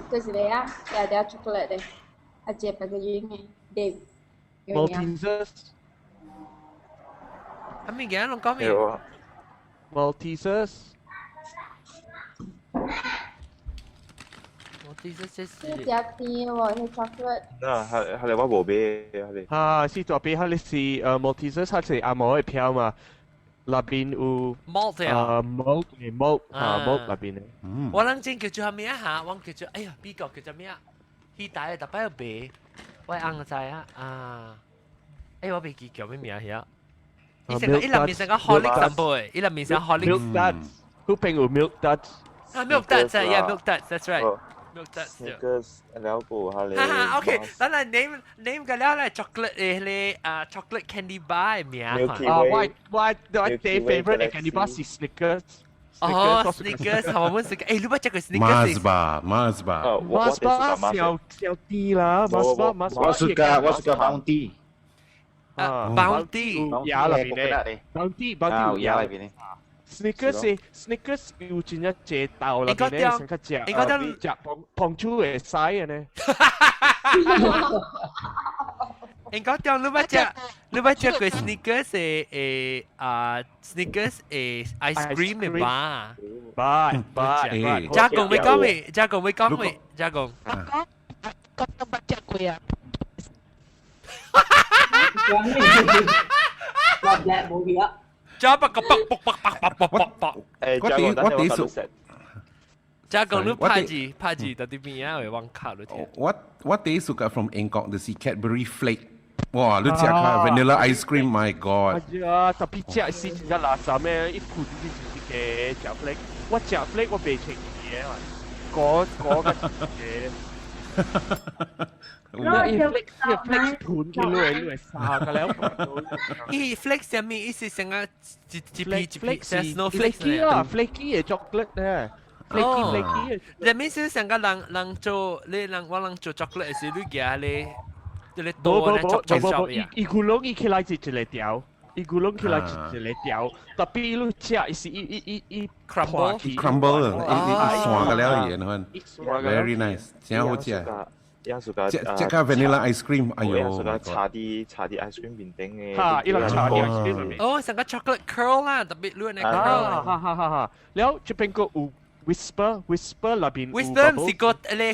kasi le ya, ada chocolate deh. Aja packaging ni. Dave. Maltesers. Kami gan long kami. Maltesers. Maltesers 即是食甜喎，係 chocolate。係你我冇俾係你。是左邊，你是Maltesers，係是阿毛嘅票嘛？那邊有 malt 啊，malt 那邊咧。我諗正叫做咩啊？我叫做哎呀，邊個叫做咩啊？佢大嘅特別有白，我啱就係啊。我未記叫咩名啊？伊成個伊入面成個 Horlicks 淡薄，伊入面成 Horlicks。佢平有 milk duds。milk duds 係呀 milk duds，that's right。milk duds。แล้วกูฮะเลย哈 OK， 等下 name 個了咧 chocolate 咧chocolate candy bar 名啊。我第 favorite candy bar 是 Snickers。哦 ，Snickers 我們食你不知個 Snickers Mars bar 小啲啦，Mars bar。我suka Bounty。Bounty 牙裏邊咧 ，Bounty 牙裏邊咧。Snickers 有真一隻豆裏邊咧，成個隻，你覺得隻胖豬嘅西嘅呢？應該講你不知個 Snickers 係Snickers 係 ice cream 嘅吧？加工未講未？加工。講都不知佢啊！落叻冇嘢啊！加個啵。我第數。加個你拍住到啲邊啊？我忘卡咗添。我第數個 from 英國就是 Cadbury Flake。哇！你食下 vanilla ice cream，my god！ 哎呀，特別隻是真係垃圾咩？一盤啲嘅隻 flake， 我隻 flake 我未食嘢啊！嗰個嘢。flake 盤嘅攞嚟沙嘅แล้วflake 上面意思成個一片 snowflake 啊 ，flaky 嘅 chocolate 咧 ，flaky 嘅。你面是成個人做chocolate 時你嘅你多咧做呀。伊咕窿伊起來就一條，伊咕窿起來就一條，特別你食是伊 crumble，伊散嘅了嘢呢，very nice，真好食。即個 vanilla ice cream， 哎呦，茶啲 ice cream 邊頂嘅，嚇，伊個茶啲 ice cream，哦，成個 chocolate curl 啦，特別亂嘅 curl，哈，แล้วจะเป็น個有 whisper 裏邊 whisper 唔是個你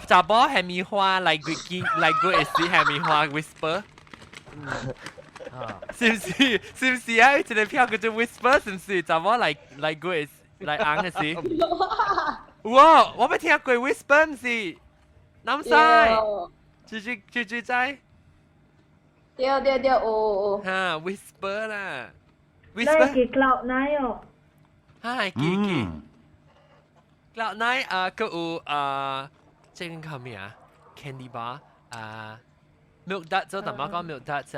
查某係咪花嚟個係是係咪花 whisper， 是唔是啊？一個票叫做 whisper 是唔是？查某嚟個係嚟硬嘅是？哇，我未聽過 whisper 唔是？南西，住在。對，哦。哈 ，whisper 啦 ，whisper。係 cloud nine 哦。係記。cloud nine 佢有即係講咩啊 ？candy bar milk duds 就同我講 milk duds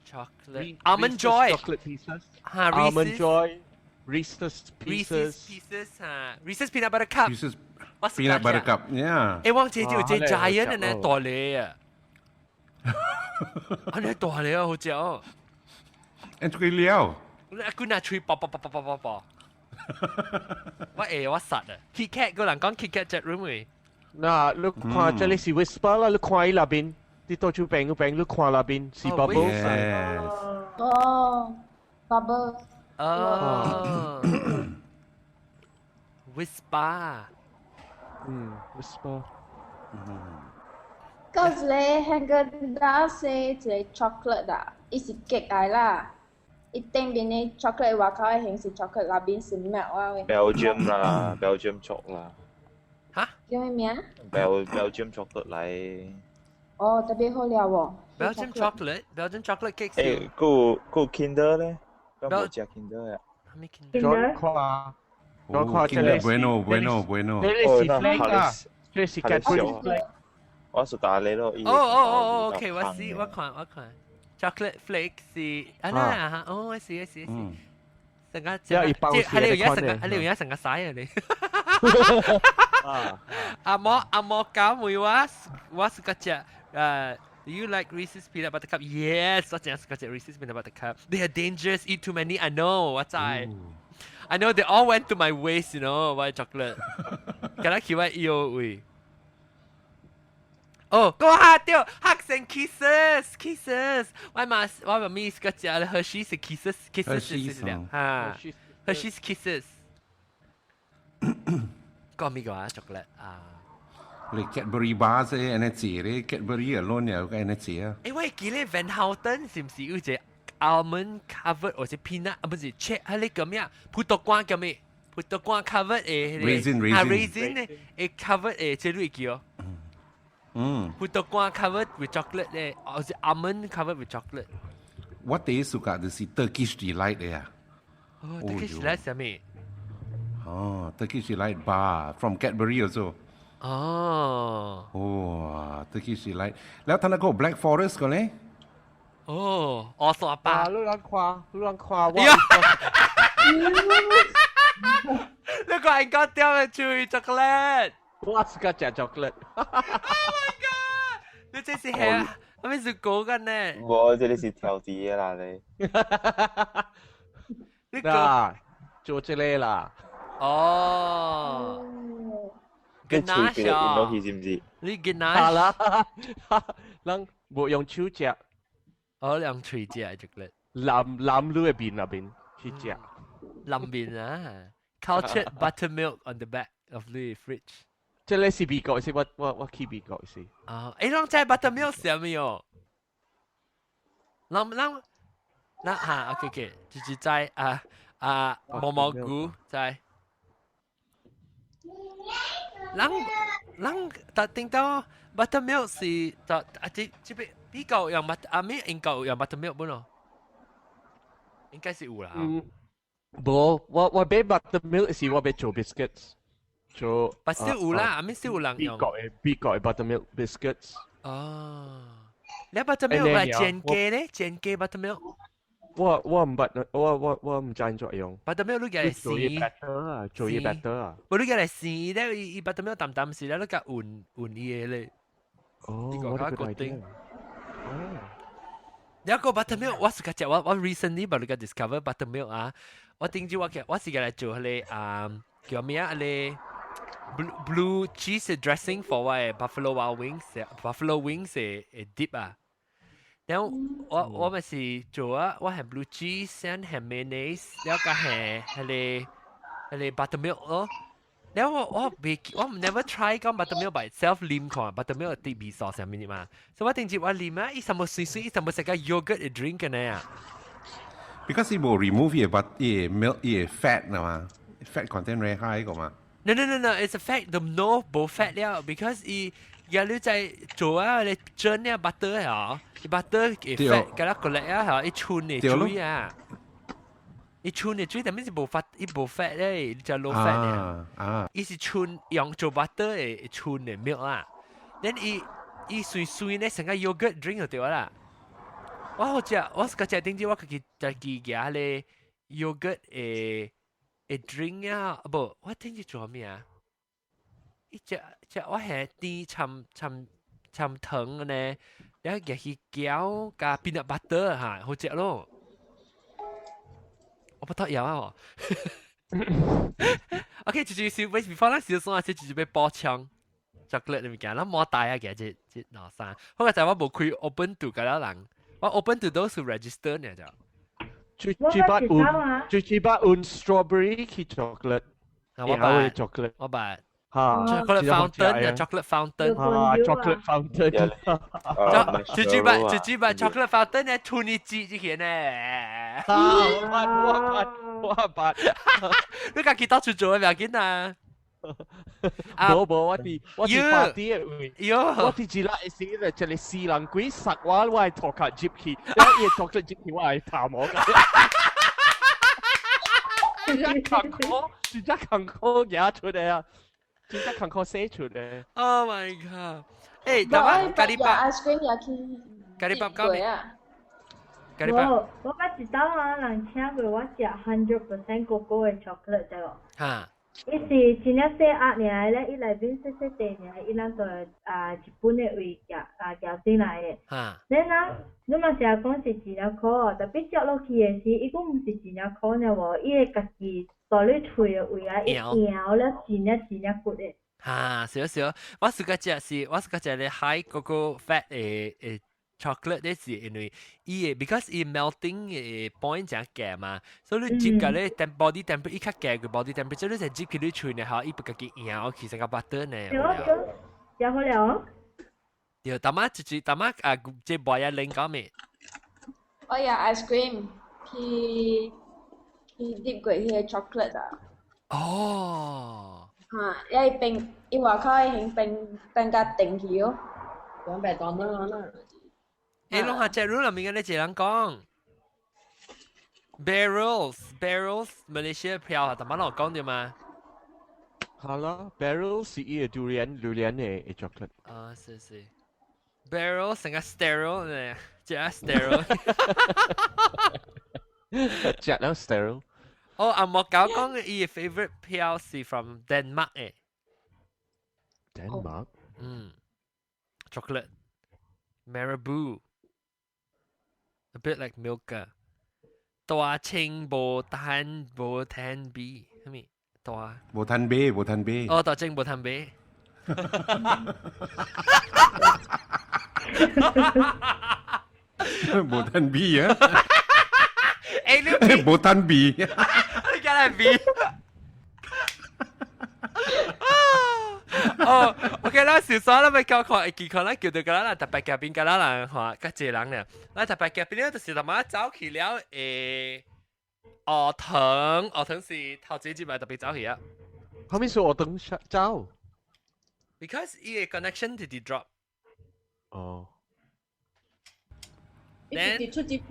chocolate almond joy chocolate pieces 哈 almond joy Reese's pieces 哈 Reese's peanut butter cup peanut butter cup yeah 我記住有隻 giant 嘅呢大嚟啊，啊呢大嚟啊好似哦，誒最了，佢拿吹爆，我實啊 ，Kit Kat 個人講 Kit Kat chat room 嘅，嗱你看這裡是 whisper 啦，你看伊那邊，你到處病，你看那邊是 bubble， 哦 bubble， 哦 whisper。whisper。嗰一個Haagen-Dazs係一個 chocolate 啊，伊是 cake 嚟啦。伊頂邊嘅 chocolate 外口嘅形是 chocolate， 內邊是 milk 啊。Belgium 啦 ，Belgium chocolate。嚇？叫咩名？Belgium chocolate 嚟。哦，特別好料喎。Belgium chocolate cake。誒，個 Kinder 咧，有冇隻 Kinder 啊？咩 Kinder？我看這裡 bueno。這裡是 flake 啊，這裡是 Cadbury flake。我是打你咯。哦，OK， 我看。chocolate flake 是啊啦嚇，哦，我試。成個即係你而家成個洗啊你。阿莫搞妹話，我是嗰隻You like Reese's peanut butter cup? Yes, 我真係嗰隻 Reese's peanut butter cup. They are dangerous. Eat too many. I know. What's I know they all went to my waist, you know, white chocolate. 咁樣叫我要喂。哦，個嚇掉嚇成 kisses，我咪 miss 嗰隻 Hershey's kisses 是了嚇 Hershey's kisses。講咩個啊 chocolate 啊你 Cadbury bar 啫，安尼字咧 Cadbury alone 又安尼字啊。誒喂，記咧 Van Houten 是唔是有隻 almond covered 或者 peanut 啊？不是 check 係你叫咩啊？葡萄乾叫咩？葡萄乾 covered 誒 raisin 咧誒 covered 誒即係叫。葡萄乾 covered with chocolate 咧，或者 almond covered with chocolate。我第一suka 就是 Turkish delight 嘅啊。哦 ，Turkish delight 係咩？哦 ，Turkish delight bar from Cadbury also。哦，哇 ，Turkish delight，แล้วท่านก็ Black Forest ก็เลย哦，我傻巴，你諗看，你個人講掉嘅ជួយchocolate，我是個食 chocolate。Oh my god！你這是係係咪是講緊呢？我這裡是調節啦你。你講做這裡啦。哦。Ganache 啊！你知唔知？你 ganache 啦，人冇用手食，我用嘴食 chocolate。淋裏邊去食。淋邊啊 ！Cultured buttermilk on the back of the fridge。即係你是美國先，我去美國先。啊，誒，啷知 buttermilk 係咩哦？啷嚇 ，OK， 就是在蘑菇在。人聽到 buttermilk 是這邊比較用咩英國用 buttermilk 本咯，應該是有啦。冇，我買 buttermilk 是我買做 biscuits， 做。但係有啦，咪少有人用。美國 buttermilk biscuits。哦，你 buttermilk 係煎雞咧？煎雞 buttermilk。我唔贊作用。buttermilk 你嘅做嘢 better 啊，做嘢 better 啊。我你嘅嚟試咧，伊 buttermilk 淡時咧，你嘅換嘢咧。哦，我呢個決定。有一個 buttermilk，我是個隻我 recently 把你個 discover buttermilk 啊，我定住我是個嚟做佢叫咩啊？佢 blue cheese dressing for 我 buffalo wild wings，buffalo wings 嘅 dip 啊。然後我咪是做啊，我係 blue cheese 係 mayonnaise，แล้วก็係 buttermilk 咯。แล้ว我 never try 講 buttermilk by itself 淋看 buttermilk 啲味素上面嘛，所以我定住我淋啊，伊什麼水，伊什麼食個 yogurt drink 嘅呢啊。Because it will remove your milk, your fat นะ嘛 ，fat content very high 個嘛。No, it's a fact the no 冇 fat 了 ，because 而你在做啊，你蒸呢 butter 啊。butter 嘅 fat 嘅啦，個嚟啊嚇，一串嘅水啊，一串嘅水，但係是冇 fat， 伊冇 fat 咧，就 low fat 咧。伊是串用做 butter 嘅串嘅 milk 啊，then 伊水咧成個 yogurt drink 就對啦。我是個只頂住我佢就記嘅咧 yogurt 嘅 drink 啊，不，我頂住做咩啊？一隻我係啲參糖嘅咧。然後去攪加 peanut butter 嚇，好食咯。我不得有啊！OK， 就是小杯，before 咱小送啊，就是要補充 chocolate 裏面，咱冇帶啊嘅即攞衫。好個就我冇開 open to 嘅啦人，我 open to those who register 呢就。最起碼un strawberry 去 chocolate， 我把。chocolate fountain，chocolate fountain，chocolate fountain，最主要 chocolate fountain 咧，突然之間咧，我八，你家己到處做嘅唔要緊啊！冇，我哋八啲，我哋只係試咧，就係試人鬼實話，我係托卡接起，一嘢托卡接起，我係探我嘅。真係坎坷嘢出嚟啊！真係坎坷寫出嚟。Oh my god！誒，咁啊，咖喱包 ice cream 也去咖喱包搞咩啊？咖喱包。我捌一道啊，人請過我食100% cocoa 嘅 chocolate 啫咯。嚇！伊是真正細壓爾咧，伊內面細細地爾，伊咱個日本嘅味夾進來嘅。嚇！你嘛成日講是真正苦哦，特別食落去嘅時，伊講唔是真正苦呢喎，伊會家己在你喙嘅位啊，一咬咧真正骨嘅。嚇，少，我是個只咧 high cocoa fat 嘅chocolate 咧是因為伊嘅 because 伊 melting 嘅 point 真夾嘛，所以你接個咧 body temperature 伊較夾嘅 body temperature 你就接佢啲喙呢嚇，伊不家己咬其實個 butter 呢。食好了哦。對，大媽即擺一零講咩？哦呀，ice cream，佢 dip 過迄 chocolate 啊。哦。伊冰，伊外口迄冰甲定去哦。講白當啦。誒，攏下隻路入面嘅你一人講。Barrels Malaysia 票大媽攏講對嗎？好啦 ，barrel 是伊個榴蓮嘅 chocolate。啊，是。Barrel 成個 sterile 呢，只 sterile。只了 sterile。哦，阿莫搞講嘅伊嘅 favorite 票是 from Denmark 誒。Denmark。chocolate Marabou，a bit like Milka。大清無攤 B， 係咪？大。無攤 B。哦，大清無攤 B。無攤 B 啊！誒，你無攤 B， 你梗係 B。哦，OK 啦，小所啦，咪教看，見看啦，叫到㗎啦，特別嘅邊㗎啦，人話個濟人咧，嗱特別嘅邊咧，就是他媽走去了學堂是頭幾節咪特別走去啊。後面是學堂走。Because 伊個 connection 直接 drop。哦。出接。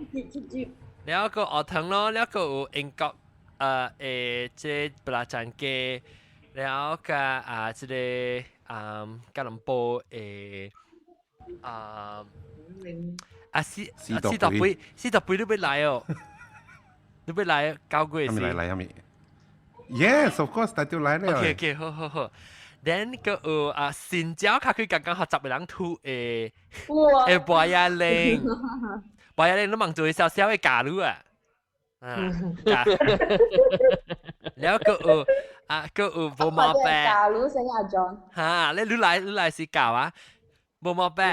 แล้วก็學堂咯，แล้วก็有英國即布拉贊嘅。แล้วก็即個吉隆坡四十杯你要來哦，你要來交過先。係咪？Yes, of course，但係要來了。OK， 好。Then 個有新疆卡佢剛剛學10個人吐巴亞玲都望做小小嘅假如啊。แล้วก็ก็บ่มาแปะ การู้สัญญาจอน ฮะแล้วรู้หลายสิกาวะบ่มาแปะ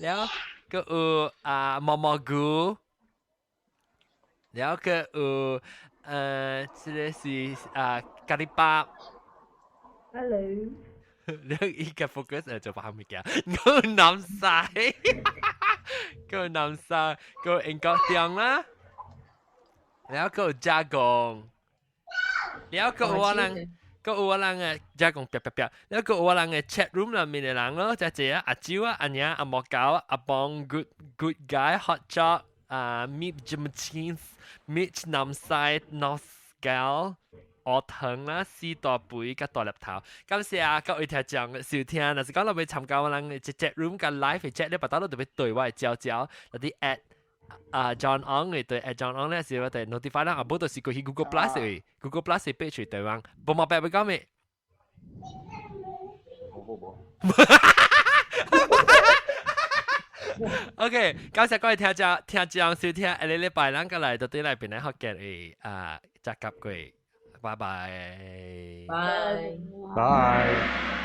แล้วก็มอกูแล้วก็即係是咖喱巴 Hello แล้วอีก focus จะฟังไม่กี่ก็นำ晒ก็เองก็เตียงละแล้วก็จากงแล้วก็ว่าลังจากงเปียแล้วก็ว่าลังchat room 裏面嘅人咯，就係阿蕉啊、阿娘、阿莫搞、阿邦、good guy、hot chop、meet Jim Jeans、meet 南西、North Gal、學堂啦、四大杯加大粒頭。感謝各位聽眾嘅收聽，若是講你要參加我哋嘅 chat room 嘅 live chat 咧，把到你特別對我嘅招有啲 at。John Ong 嚟對，John Ong 咧是我哋 notify 啦，阿寶就是過去 Google Plus 嘅 ，Google Plus 嘅 page 對方，冇冇白會講咩？冇。OK，感謝各位聽眾收聽，下個禮拜咱個來到對來邊嚟學嘅集合過，拜拜。拜。拜。